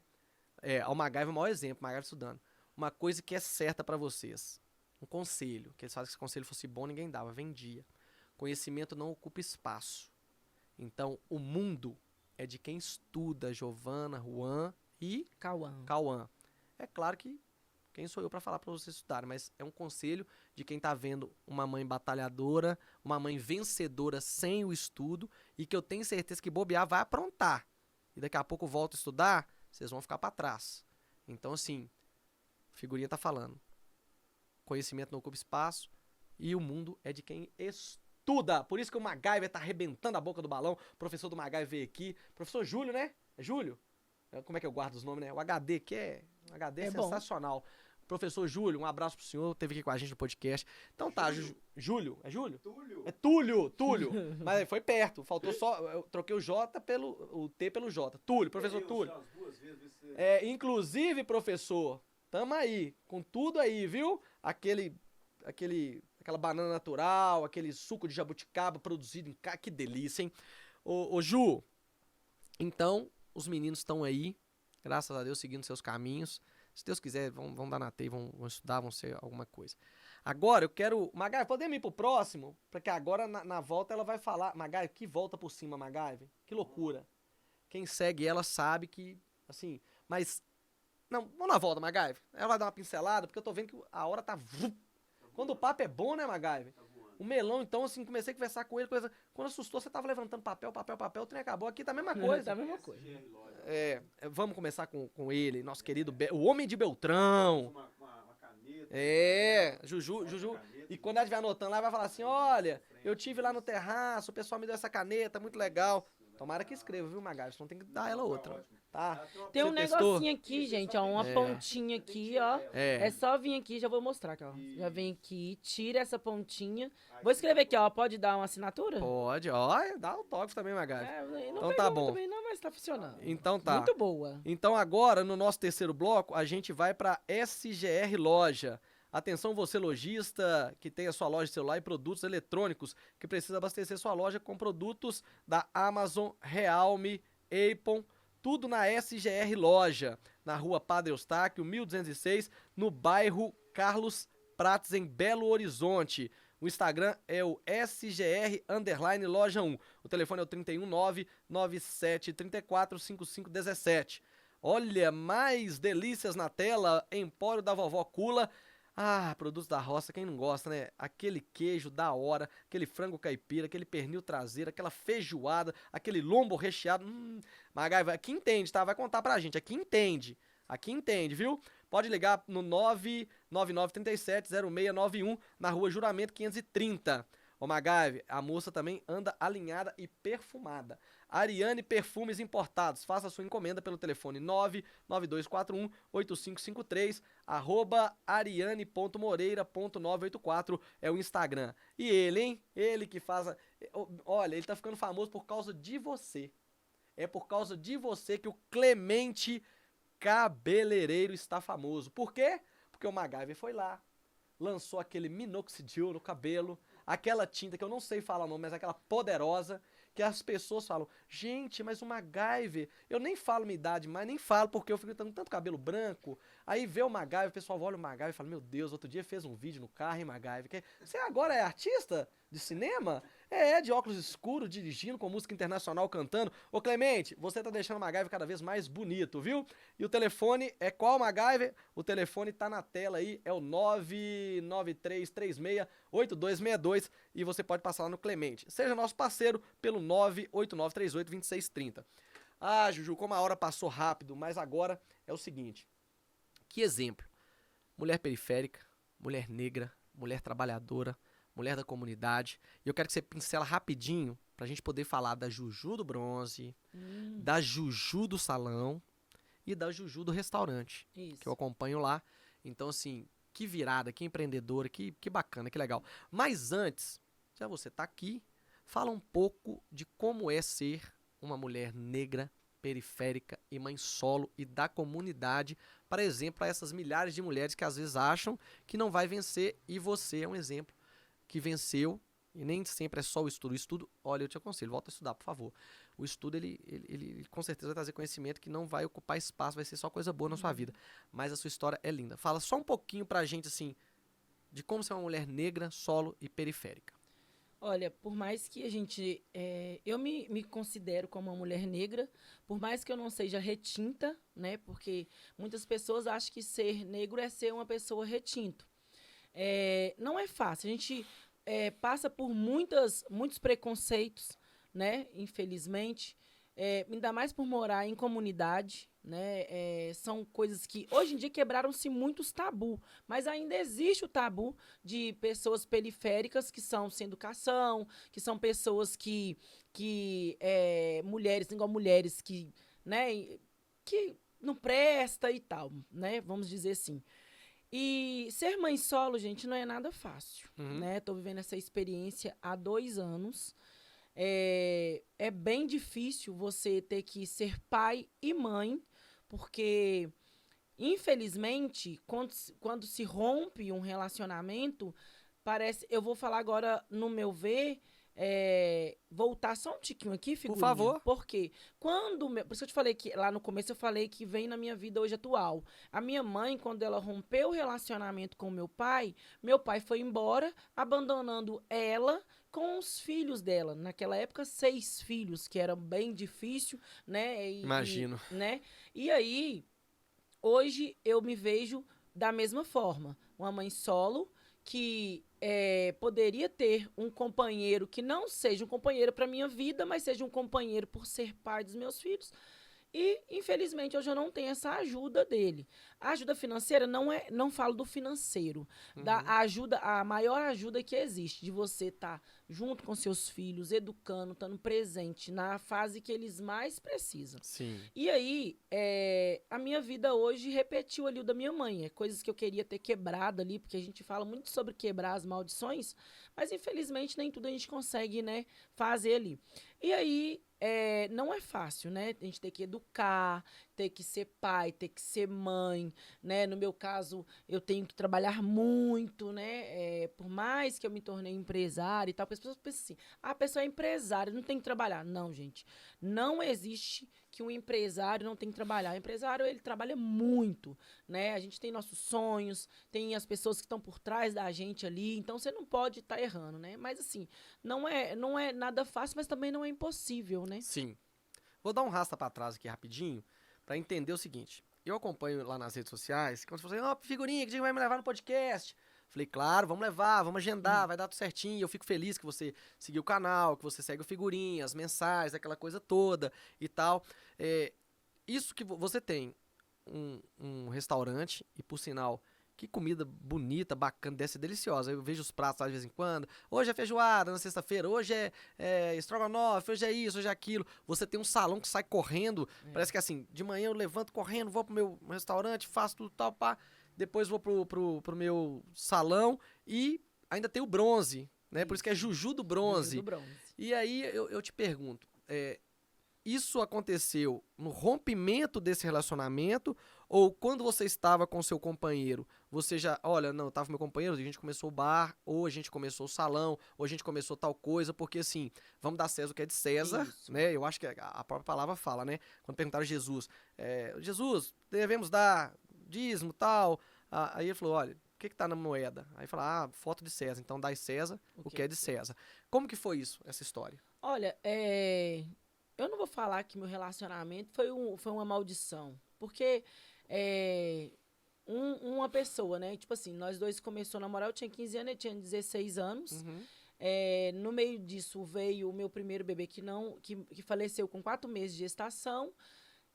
O Magai é o maior exemplo, o Magai estudando. Uma coisa que é certa pra vocês, um conselho, que eles fazem que se o conselho fosse bom, ninguém dava, vendia. Conhecimento não ocupa espaço. Então, o mundo é de quem estuda, Giovana, Juan e Cauã. Cauã. É claro que quem sou eu para falar para vocês estudarem, mas é um conselho de quem tá vendo uma mãe batalhadora, uma mãe vencedora sem o estudo e que eu tenho certeza que bobear vai aprontar. E daqui a pouco volta a estudar, vocês vão ficar para trás. Então assim, a figurinha tá falando. Conhecimento não ocupa espaço e o mundo é de quem estuda. Por isso que o MacGyver tá arrebentando a boca do balão. O professor do MacGyver veio aqui. Professor Júlio, né? É Júlio? Como é que eu guardo os nomes, né? O HD que é... O HD é bom. sensacional. Professor Júlio, um abraço pro senhor, esteve aqui com a gente no podcast. Então tá, Júlio, é Júlio? Túlio. É Túlio. Mas foi perto, faltou só, eu troquei o T pelo J. Túlio, professor Túlio. As 2 vezes, vê se você... Inclusive, professor, tamo aí, com tudo aí, viu? Aquela banana natural, aquele suco de jabuticaba produzido em casa, que delícia, hein? Ô Ju, então, os meninos estão aí, graças a Deus, seguindo seus caminhos. Se Deus quiser, vão dar na TEI, vão estudar, vão ser alguma coisa. Agora eu quero... Magai, podemos ir pro próximo? Porque agora na volta ela vai falar... Magai, que volta por cima, Magai. Que loucura. Quem segue ela sabe que, assim... Mas... Não, vamos na volta, Magai. Ela vai dar uma pincelada, porque eu tô vendo que a hora tá... Quando o papo é bom, né, Magai? O melão, então, assim, comecei a conversar com ele. Quando assustou, você tava levantando papel, o trem acabou. Aqui tá a mesma coisa. Tá a mesma coisa. Vamos começar com ele, nosso querido... o homem de Beltrão. Uma caneta. Juju, E quando ela estiver anotando lá, vai falar assim, olha, eu tive lá no terraço, o pessoal me deu essa caneta, muito legal. Tomara que escreva, viu, Magari? Senão tem que dar ela outra, tá? Tem um Você testou? negocinho aqui, gente, ó, uma pontinha aqui, ó. É. É só vir aqui, já vou mostrar aqui, ó. Já vem aqui, tira essa pontinha. Vou escrever aqui, ó, pode dar uma assinatura? Pode, ó, dá o toque também, Magari. Não Então tá pegou bom. também não, mas tá funcionando. Então tá. Muito boa. Então agora, no nosso terceiro bloco, a gente vai para SGR Loja. Atenção você lojista que tem a sua loja de celular e produtos eletrônicos, que precisa abastecer sua loja com produtos da Amazon, Realme, Apple, tudo na SGR Loja, na rua Padre Eustáquio, 1206, no bairro Carlos Prates, em Belo Horizonte. O Instagram é o SGR_Loja 1. O telefone é o 319-9734-5517. Olha, mais delícias na tela, Empório da Vovó Cula. Ah, produtos da roça, quem não gosta, né? Aquele queijo da hora, aquele frango caipira, aquele pernil traseiro, aquela feijoada, aquele lombo recheado. Magai, aqui entende, tá? Vai contar pra gente, aqui entende, viu? Pode ligar no 999370691, na rua Juramento 530. Ô Magaive, a moça também anda alinhada e perfumada. Ariane Perfumes Importados. Faça sua encomenda pelo telefone 99241-8553, ariane.moreira.984 é o Instagram. E ele, hein? Ele que faz... Olha, ele tá ficando famoso por causa de você. É por causa de você que o Clemente Cabeleireiro está famoso. Por quê? Porque o MacGyver foi lá, lançou aquele minoxidil no cabelo, aquela tinta que eu não sei falar o nome, mas aquela poderosa, que as pessoas falam, gente, mas o MacGyver, eu nem falo minha idade mais, nem falo porque eu fico com tanto cabelo branco. Aí vê o MacGyver, o pessoal olha o MacGyver e fala, meu Deus, outro dia fez um vídeo no carro, hein, MacGyver? Você agora é artista de cinema? É, de óculos escuros, dirigindo, com música internacional cantando. Ô Clemente, você tá deixando o MacGyver cada vez mais bonito, viu? E o telefone é qual, MacGyver? O telefone tá na tela aí, é o 993368262 e você pode passar lá no Clemente. Seja nosso parceiro pelo 989382630. Ah, Juju, como a hora passou rápido, mas agora é o seguinte. Que exemplo. Mulher periférica, mulher negra, mulher trabalhadora, mulher da comunidade. E eu quero que você pincela rapidinho pra gente poder falar da Juju do Bronze, da Juju do Salão e da Juju do Restaurante, Isso. que eu acompanho lá. Então, assim, que virada, que empreendedora, que bacana, que legal. Mas antes, já você tá aqui, fala um pouco de como é ser uma mulher negra, periférica e mãe solo e da comunidade, por exemplo, para essas milhares de mulheres que às vezes acham que não vai vencer e você é um exemplo que venceu e nem sempre é só o estudo. O estudo, olha, eu te aconselho, volta a estudar, por favor. O estudo, ele com certeza vai trazer conhecimento que não vai ocupar espaço, vai ser só coisa boa na sua vida. Mas a sua história é linda. Fala só um pouquinho pra gente, assim, de como ser uma mulher negra, solo e periférica. Olha, por mais que a gente... eu me considero como uma mulher negra, por mais que eu não seja retinta, né? Porque muitas pessoas acham que ser negro é ser uma pessoa retinto. Não é fácil. A gente passa por muitos preconceitos, né? Infelizmente. Ainda mais por morar em comunidade, né? São coisas que hoje em dia quebraram-se muitos tabus, mas ainda existe o tabu de pessoas periféricas que são sem educação, que são pessoas mulheres, igual mulheres que, né? Que não presta e tal, né? Vamos dizer assim. E ser mãe solo, gente, não é nada fácil, né? Tô vivendo essa experiência há 2 anos. É bem difícil você ter que ser pai e mãe, porque, infelizmente, quando se rompe um relacionamento, parece... Eu vou falar agora, no meu ver, voltar só um tiquinho aqui, figurinha. Por favor. Porque por isso que eu te falei que, lá no começo, eu falei que vem na minha vida hoje atual. A minha mãe, quando ela rompeu o relacionamento com meu pai foi embora, abandonando ela com os filhos dela. Naquela época, 6 filhos, que era bem difícil, né? Imagino. Né? E aí, hoje, eu me vejo da mesma forma. Uma mãe solo que poderia ter um companheiro que não seja um companheiro para minha vida, mas seja um companheiro por ser pai dos meus filhos. E, infelizmente, hoje eu não tenho essa ajuda dele. A ajuda financeira não falo do financeiro. A maior ajuda que existe de você estar junto com seus filhos, educando, estando presente na fase que eles mais precisam. Sim. E aí, a minha vida hoje repetiu ali o da minha mãe. Coisas que eu queria ter quebrado ali, porque a gente fala muito sobre quebrar as maldições, mas infelizmente nem tudo a gente consegue, né, fazer ali. E aí, não é fácil, né? A gente tem que educar, ter que ser pai, ter que ser mãe, né? No meu caso, eu tenho que trabalhar muito, né? Por mais que eu me tornei empresária e tal, porque as pessoas pensam assim, a pessoa é empresária, não tem que trabalhar. Não, gente, não existe que um empresário não tem que trabalhar. O empresário, ele trabalha muito, né? A gente tem nossos sonhos, tem as pessoas que estão por trás da gente ali, então você não pode estar errando, né? Mas assim, não é nada fácil, mas também não é impossível, né? Sim. Vou dar um rasta pra trás aqui rapidinho pra entender o seguinte. Eu acompanho lá nas redes sociais, quando você fala assim, ó, figurinha, que dia vai me levar no podcast? Falei, claro, vamos levar, vamos agendar, vai dar tudo certinho. Eu fico feliz que você seguiu o canal, que você segue o figurinha, as mensagens, aquela coisa toda e tal. Isso que você tem um restaurante, e por sinal, que comida bonita, bacana, deve ser deliciosa. Eu vejo os pratos lá de vez em quando. Hoje é feijoada na sexta-feira, hoje é estrogonofe, hoje é isso, hoje é aquilo. Você tem um salão que sai correndo. Parece que assim, de manhã eu levanto correndo, vou pro meu restaurante, faço tudo tal, pá. Depois vou pro meu salão e ainda tem o bronze, né? Por isso que é Juju do Bronze. Juju do Bronze. E aí eu te pergunto, isso aconteceu no rompimento desse relacionamento ou quando você estava com seu companheiro, você já, olha, não, eu tava com meu companheiro, a gente começou o bar, ou a gente começou o salão, ou a gente começou tal coisa, porque assim, vamos dar César o que é de César, Isso. né? Eu acho que a própria palavra fala, né? Quando perguntaram a Jesus, Jesus, devemos dar dízimo, tal. Aí ele falou, olha, o que tá na moeda? Aí fala, foto de César, então dai César o que é de César. Como que foi isso, essa história? Olha, eu não vou falar que meu relacionamento foi uma maldição, porque uma pessoa, né, tipo assim, nós dois começamos a namorar, eu tinha 15 anos, ele tinha 16 anos, no meio disso veio o meu primeiro bebê que faleceu com 4 meses de gestação,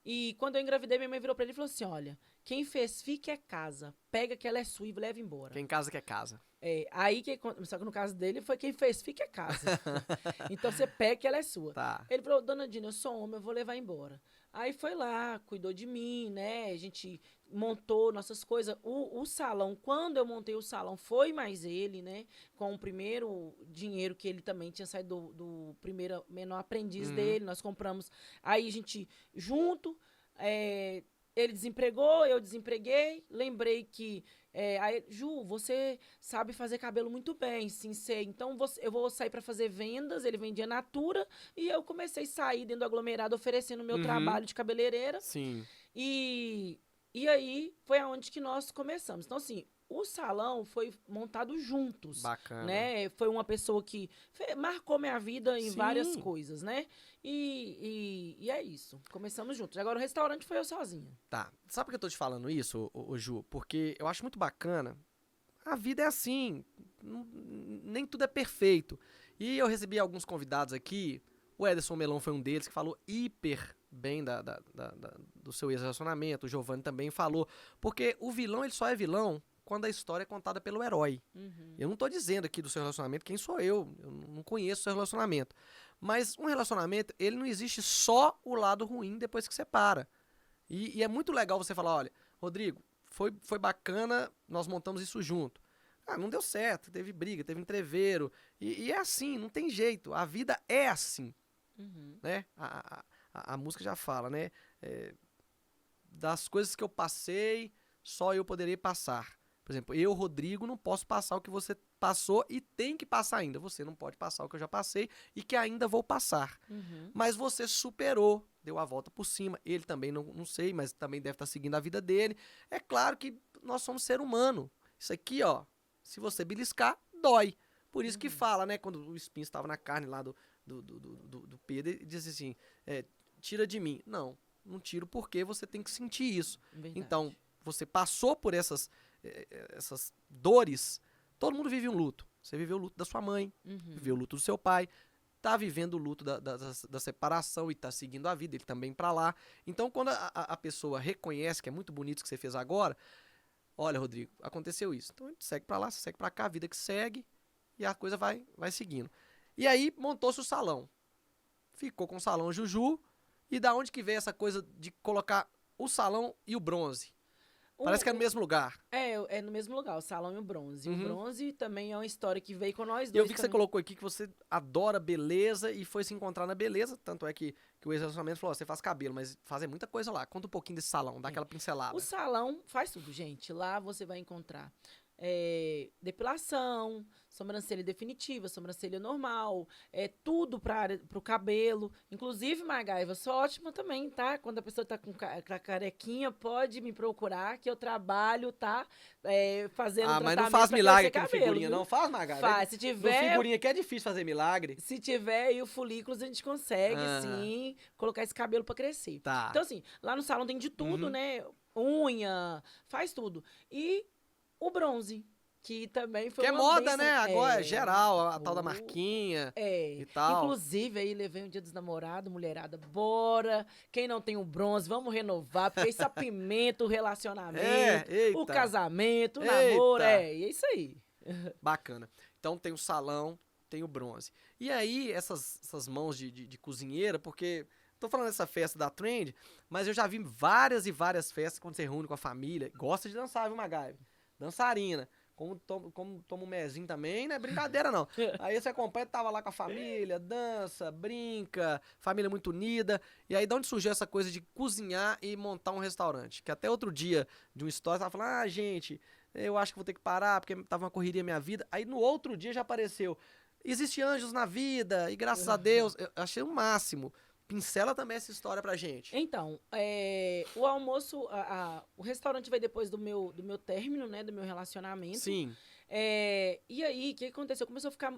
e quando eu engravidei, minha mãe virou pra ele e falou assim, olha, quem fez fica é casa, pega que ela é sua e leva embora. Quem casa quer casa. Aí, só que no caso dele, foi quem fez fica é casa. Então, você pega que ela é sua. Tá. Ele falou, dona Dina, eu sou homem, eu vou levar embora. Aí foi lá, cuidou de mim, né? A gente montou nossas coisas. O salão, quando eu montei o salão, foi mais ele, né? Com o primeiro dinheiro que ele também tinha saído do primeiro menor aprendiz dele. Nós compramos. Aí a gente, junto, ele desempregou, eu desempreguei. Lembrei que, aí, Ju, você sabe fazer cabelo muito bem, sim, sei. Então, eu vou sair para fazer vendas. Ele vendia Natura. E eu comecei a sair dentro do aglomerado oferecendo meu trabalho de cabeleireira. Sim. E aí, foi aonde que nós começamos. Então, assim, o salão foi montado juntos. Bacana. Né? Foi uma pessoa que marcou minha vida em Sim. várias coisas, né? E é isso. Começamos juntos. Agora, o restaurante foi eu sozinha. Tá. Sabe por que eu tô te falando isso, ô Ju? Porque eu acho muito bacana. A vida é assim. Nem tudo é perfeito. E eu recebi alguns convidados aqui. O Ederson Melão foi um deles que falou hiper bem do seu ex-relacionamento. O Giovanni também falou. Porque o vilão, ele só é vilão quando a história é contada pelo herói. Eu não tô dizendo aqui do seu relacionamento quem sou eu. Eu não conheço o seu relacionamento. Mas um relacionamento, ele não existe só o lado ruim depois que separa. E é muito legal você falar, olha, Rodrigo, foi bacana, nós montamos isso junto. Não deu certo, teve briga, teve entreveiro. E é assim, não tem jeito. A vida é assim. Né? A música já fala, né? Das coisas que eu passei, só eu poderei passar. Por exemplo, eu, Rodrigo, não posso passar o que você passou e tem que passar ainda. Você não pode passar o que eu já passei e que ainda vou passar. Mas você superou, deu a volta por cima. Ele também, não sei, mas também deve estar seguindo a vida dele. É claro que nós somos ser humano. Isso aqui, ó, se você beliscar, dói. Por isso que fala, né, quando o espinho estava na carne lá do Pedro, ele diz assim, tira de mim. Não tiro porque você tem que sentir isso. Verdade. Então, você passou por essas dores. Todo mundo vive um luto. Você viveu o luto da sua mãe, viveu o luto do seu pai. tá vivendo o luto da separação e tá seguindo a vida, ele também pra lá. Então, quando a pessoa reconhece que é muito bonito o que você fez agora, olha, Rodrigo, aconteceu isso. Então, a gente segue pra lá, você segue pra cá, a vida que segue, e a coisa vai seguindo. E aí, montou-se o salão. Ficou com o salão Juju, e da onde que veio essa coisa de colocar o salão e o bronze? Parece que é no mesmo lugar. É no mesmo lugar, o salão e o bronze. Uhum. O bronze também é uma história que veio com nós E dois. eu vi que você também. colocou aqui que você adora beleza e foi se encontrar na beleza. Tanto é que o ex-relacionamento falou, ó, você faz cabelo, mas fazer muita coisa lá. Conta um pouquinho desse salão, dá aquela pincelada. O salão faz tudo, gente. Lá você vai encontrar depilação, sobrancelha definitiva, sobrancelha normal, tudo pro cabelo. Inclusive, Magaiva, sou ótima também, tá? Quando a pessoa tá com carequinha, pode me procurar, que eu trabalho, tá? Fazendo Ah, mas não tratamento faz pra milagre aqui crescer no cabelo, figurinha, viu? não? Faz, Magali? Faz. Se No tiver, figurinha aqui é difícil fazer milagre. se tiver aí o folículos, a gente consegue, Ah. sim, colocar esse cabelo pra crescer. Tá. Então, assim, lá no salão tem de tudo, Uhum. né? Unha, faz tudo. E o bronze, que também foi Que é uma moda, bênção. né? Agora é geral, a tal da O- marquinha É. e tal. Inclusive, aí levei um dia dos namorados, mulherada, bora. Quem não tem o bronze, vamos renovar, porque isso apimenta o relacionamento, eita. o casamento, o Eita. namoro, é isso aí. Bacana. Então tem o salão, tem o bronze. E aí, essas mãos de cozinheira, porque... Tô falando dessa festa da Trend, mas eu já vi várias e várias festas quando você reúne com a família. Gosta de dançar, viu, Magaiva? Dançarina. Como toma um mezinho também, não é brincadeira, não. Aí você acompanha, tava lá com a família, dança, brinca, família muito unida. E aí, de onde surgiu essa coisa de cozinhar e montar um restaurante? Que até outro dia de uma história, tava falando, gente, eu acho que vou ter que parar, porque tava uma correria minha vida. Aí no outro dia já apareceu, existe anjos na vida, e graças a Deus, eu achei o máximo. Pincela também essa história pra gente. Então, o almoço, o restaurante vai depois do meu término, né, do meu relacionamento. Sim. E aí, o que aconteceu? Começou a ficar.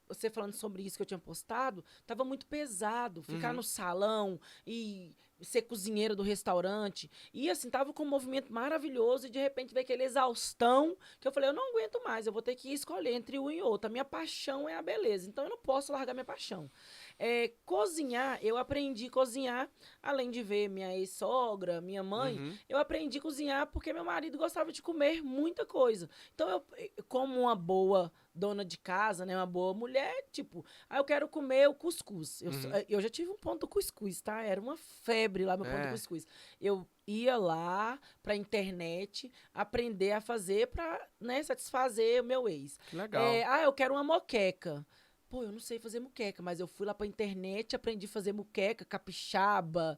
Você falando sobre isso que eu tinha postado, tava muito pesado. Ficar Uhum. no salão e ser cozinheira do restaurante. E assim, tava com um movimento maravilhoso e de repente veio aquele exaustão que eu falei, eu não aguento mais, eu vou ter que escolher entre um e outro. A minha paixão é a beleza, então eu não posso largar minha paixão. Cozinhar, eu aprendi a cozinhar, além de ver minha ex-sogra, minha mãe, Uhum. eu aprendi a cozinhar porque meu marido gostava de comer muita coisa. Então, eu, como uma boa dona de casa, né, uma boa mulher, tipo, eu quero comer o cuscuz. Eu já tive um ponto cuscuz, tá? Era uma febre lá, meu ponto cuscuz. Eu ia lá pra internet aprender a fazer pra, né, satisfazer o meu ex. Que legal. Eu quero uma moqueca. Pô, eu não sei fazer muqueca, mas eu fui lá pra internet, aprendi a fazer muqueca, capixaba,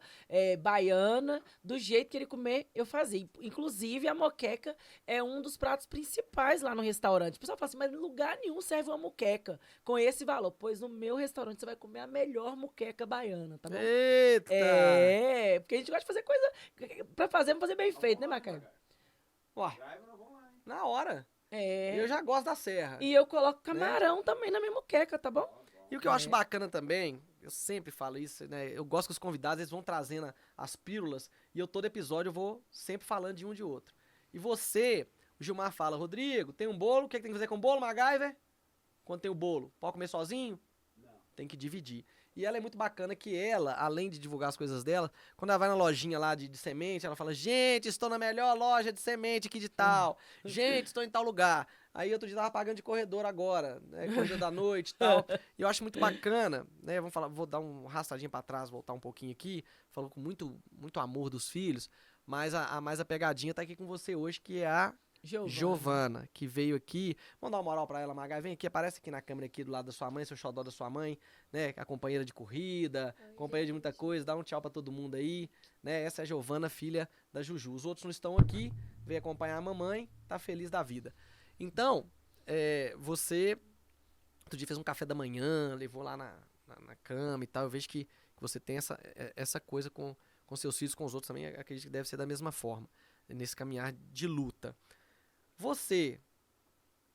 baiana, do jeito que ele comer, eu fazia. Inclusive, a moqueca é um dos pratos principais lá no restaurante. O pessoal fala assim, mas em lugar nenhum serve uma muqueca com esse valor. Pois no meu restaurante você vai comer a melhor muqueca baiana, tá bom? Eita! Porque a gente gosta de fazer coisa pra fazer, vamos fazer bem feito, né, Macaio? Uai, Drive, nós vamos lá, hein? na hora. Eu já gosto da serra. E eu coloco camarão também na minha muqueca, tá bom? E o que eu acho bacana também, eu sempre falo isso, né? Eu gosto que os convidados, eles vão trazendo as pílulas e eu todo episódio eu vou sempre falando de um de outro. E você, o Gilmar fala, Rodrigo, tem um bolo, o que, é que tem que fazer com o bolo, MacGyver? Quando tem o bolo, pode comer sozinho? Não. Tem que dividir. E ela é muito bacana que ela, além de divulgar as coisas dela, quando ela vai na lojinha lá de semente, ela fala, gente, estou na melhor loja de semente aqui de tal. Gente, estou em tal lugar. Aí outro dia tava pagando de corredor agora, né? Corredor da noite e tal. E eu acho muito bacana, né? Vou dar um arrastadinho pra trás, voltar um pouquinho aqui. Falou com muito, muito amor dos filhos. Mas a mais apegadinha tá aqui com você hoje, que é a Giovana, que veio aqui. Vamos dar uma moral pra ela, Magai. Vem aqui, aparece aqui na câmera aqui do lado da sua mãe, seu xodó da sua mãe, né? A companheira de corrida, companheira de muita coisa. Dá um tchau pra todo mundo aí, né? Essa é a Giovana, filha da Juju. Os outros não estão aqui, veio acompanhar a mamãe, tá feliz da vida. Então, você outro dia fez um café da manhã, levou lá na cama e tal. Eu vejo que você tem essa coisa com seus filhos, com os outros também. Acredito que deve ser da mesma forma, nesse caminhar de luta. Você,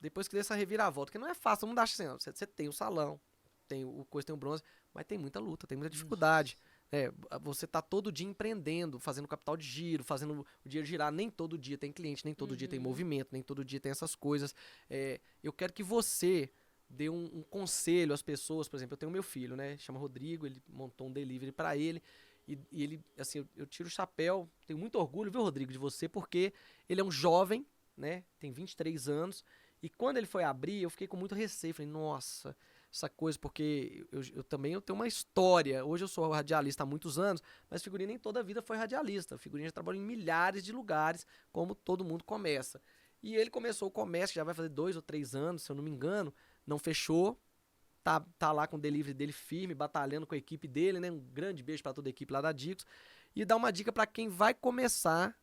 depois que deu essa reviravolta, que não é fácil, todo mundo acha assim, não, você tem o salão, tem o bronze, mas tem muita luta, tem muita dificuldade. Você tá todo dia empreendendo, fazendo capital de giro, fazendo o dinheiro girar. Nem todo dia tem cliente, nem todo dia tem movimento, nem todo dia tem essas coisas. Eu quero que você dê um conselho às pessoas. Por exemplo, eu tenho meu filho, né? Chama Rodrigo, ele montou um delivery pra ele. E ele, assim, eu tiro o chapéu, tenho muito orgulho, viu, Rodrigo, de você, porque ele é um jovem, né? Tem 23 anos. E quando ele foi abrir, eu fiquei com muito receio. Falei, nossa, essa coisa, porque eu tenho uma história. Hoje eu sou radialista há muitos anos, mas figurinha nem toda a vida foi radialista. Figurinha já trabalhou em milhares de lugares, como todo mundo começa. E ele começou o comércio, que já vai fazer 2 ou 3 anos, se eu não me engano, não fechou. Tá lá com o delivery dele firme, batalhando com a equipe dele, né? Um grande beijo pra toda a equipe lá da Dicos. E dá uma dica pra quem vai começar,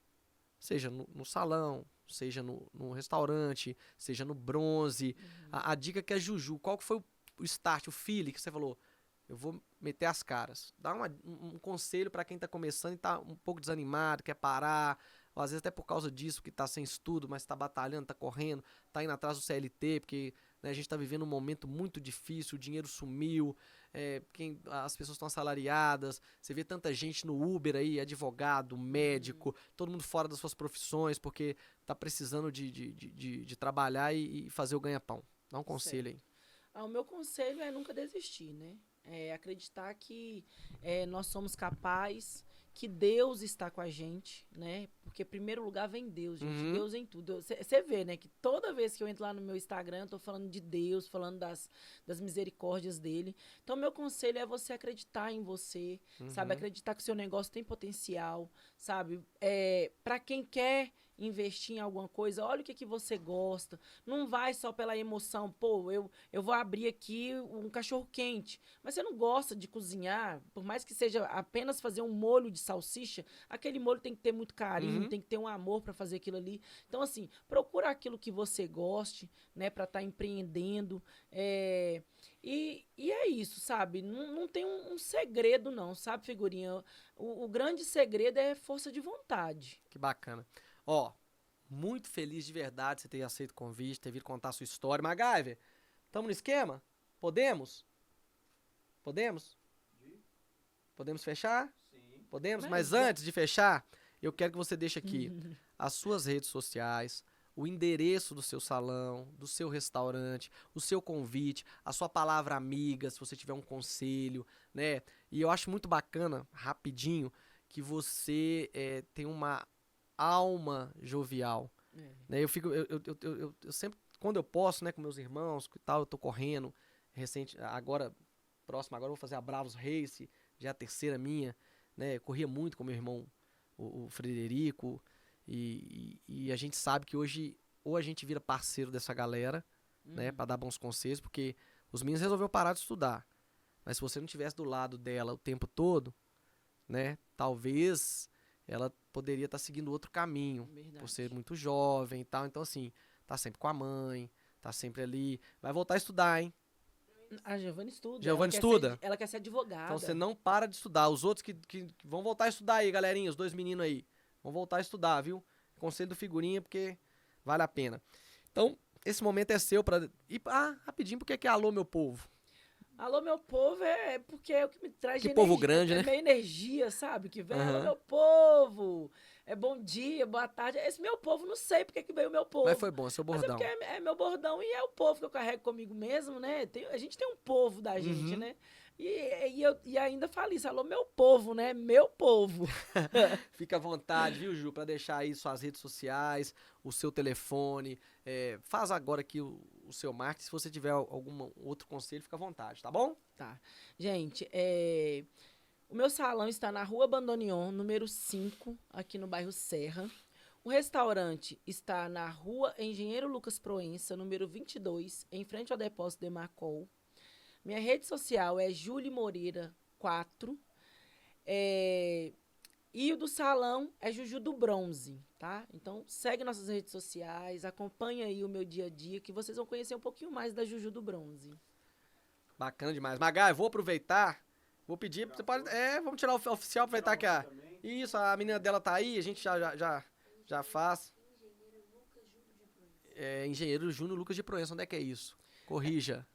seja no salão, seja no restaurante, seja no bronze. A dica que é Juju, qual que foi o start, o feeling que você falou? Eu vou meter as caras. Dá um conselho pra quem tá começando e tá um pouco desanimado, quer parar, ou às vezes até por causa disso, que tá sem estudo, mas tá batalhando, tá correndo, tá indo atrás do CLT, porque né, a gente tá vivendo um momento muito difícil, o dinheiro sumiu, as pessoas estão assalariadas, você vê tanta gente no Uber aí, advogado, médico, todo mundo fora das suas profissões, porque tá precisando de trabalhar e fazer o ganha-pão. Dá um conselho aí. O meu conselho é nunca desistir, né? É acreditar que nós somos capazes, que Deus está com a gente, né? Porque em primeiro lugar vem Deus, gente. Uhum. Deus em tudo. Você vê, né? Que toda vez que eu entro lá no meu Instagram, eu tô falando de Deus, falando das misericórdias dele. Então, meu conselho é você acreditar em você, sabe? Acreditar que o seu negócio tem potencial, sabe? Para quem quer investir em alguma coisa, olha o que você gosta. Não vai só pela emoção. Pô, eu vou abrir aqui um cachorro quente. Mas você não gosta de cozinhar, por mais que seja apenas fazer um molho de salsicha, aquele molho tem que ter muito carinho, tem que ter um amor para fazer aquilo ali. Então, assim, procura aquilo que você goste, né, para estar empreendendo. E é isso, sabe? Não tem um segredo, não, sabe, figurinha? O grande segredo é força de vontade. Que bacana. Ó, muito feliz de verdade você ter aceito o convite, ter vindo contar a sua história. MacGyver, tamo no esquema? Podemos? Podemos? Podemos fechar? Sim. Podemos? Mas antes de fechar, eu quero que você deixe aqui as suas redes sociais, o endereço do seu salão, do seu restaurante, o seu convite, a sua palavra amiga, se você tiver um conselho, né? E eu acho muito bacana, rapidinho, que você tem uma alma jovial. Né? Eu sempre, quando eu posso, né, com meus irmãos e tal, eu tô correndo, próximo agora eu vou fazer a Bravos Race, já é a terceira minha, né? Eu corria muito com meu irmão, o Frederico, e a gente sabe que hoje ou a gente vira parceiro dessa galera, né, pra dar bons conselhos, porque os meninos resolveram parar de estudar, mas se você não estivesse do lado dela o tempo todo, né, talvez ela poderia estar seguindo outro caminho, por ser muito jovem e tal. Então, assim, tá sempre com a mãe, tá sempre ali. Vai voltar a estudar, hein? A Giovana estuda. Giovana estuda? Ela quer ser advogada. Então você não para de estudar. Os outros que vão voltar a estudar aí, galerinha, os 2 meninos aí. Vão voltar a estudar, viu? Conselho do Figurinha, porque vale a pena. Então, esse momento é seu pra... rapidinho, por que é alô, meu povo? Alô, meu povo, porque é o que me traz Que de povo energia, grande, né? minha energia, sabe? Que vem, alô, meu povo, bom dia, boa tarde. Esse meu povo, não sei porque que veio o meu povo. Mas foi bom, seu bordão. Mas é porque é meu bordão e é o povo que eu carrego comigo mesmo, né? A gente tem um povo da gente, né? E ainda falo isso, alô, meu povo, né? Meu povo. Fica à vontade, viu, Ju, pra deixar aí suas redes sociais, o seu telefone. Faz agora aqui o seu marketing. Se você tiver algum outro conselho, fica à vontade, tá bom? Tá. Gente, o meu salão está na Rua Bandoneon, número 5, aqui no bairro Serra. O restaurante está na Rua Engenheiro Lucas Proença, número 22, em frente ao depósito de Macol. Minha rede social é Julie Moreira 4. E o do salão é Juju do Bronze, tá? Então, segue nossas redes sociais, acompanha aí o meu dia a dia, que vocês vão conhecer um pouquinho mais da Juju do Bronze. Bacana demais. Magai, vou aproveitar, vou pedir, você pode, vamos tirar o oficial, aproveitar que isso, a menina dela tá aí, a gente já faz. Engenheiro Júnior Lucas de Proença, onde é que é isso? Corrija.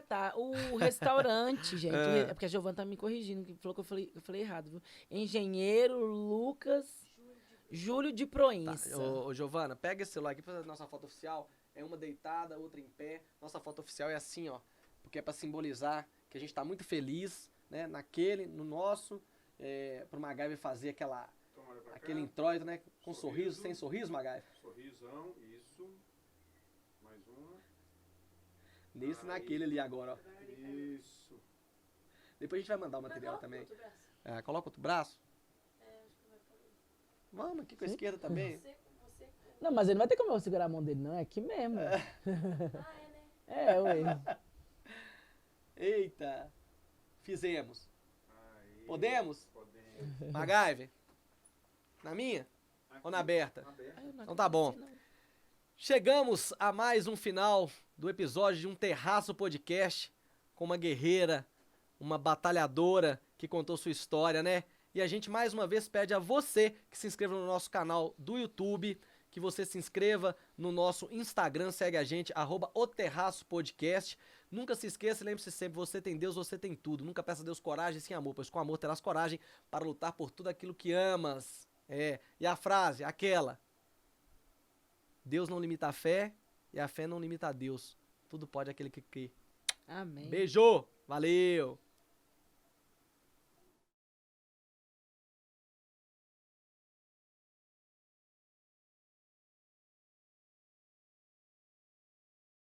Tá. O restaurante, gente, é porque a Giovana tá me corrigindo, que falou que eu falei errado, viu? Engenheiro Lucas Júlio de Proença. Tá. Ô, Giovana, pega esse celular aqui pra fazer a nossa foto oficial. É uma deitada, outra em pé. Nossa foto oficial é assim, ó. Porque é pra simbolizar que a gente tá muito feliz, né? Naquele, no nosso. Pro MacGyver fazer Então, olha pra aquele cá. introito, né? Com Sorriso. sorriso, sem sorriso, MacGyver. Sorrisão, isso. Mais uma. Nesse e Aí. naquele ali agora, ó. Isso. Depois a gente vai mandar o material também. Coloca outro braço. Vamos aqui com a esquerda também. Não, mas ele não vai ter como eu segurar a mão dele, não. É aqui mesmo. Ué. Eita. Fizemos. Aí. Podemos? Podemos. MacGyver? Na minha? Ou na aberta? Aberta. Então tá bom. Chegamos a mais um final do episódio de um Terraço Podcast com uma guerreira, uma batalhadora que contou sua história, né? E a gente mais uma vez pede a você que se inscreva no nosso canal do YouTube, que você se inscreva no nosso Instagram, segue a gente, @o Terraço Podcast. Nunca se esqueça, lembre-se sempre, você tem Deus, você tem tudo. Nunca peça a Deus coragem sem amor, pois com amor terás coragem para lutar por tudo aquilo que amas. E a frase, aquela: Deus não limita a fé e a fé não limita a Deus. Tudo pode aquele que crê. Amém. Beijo, valeu!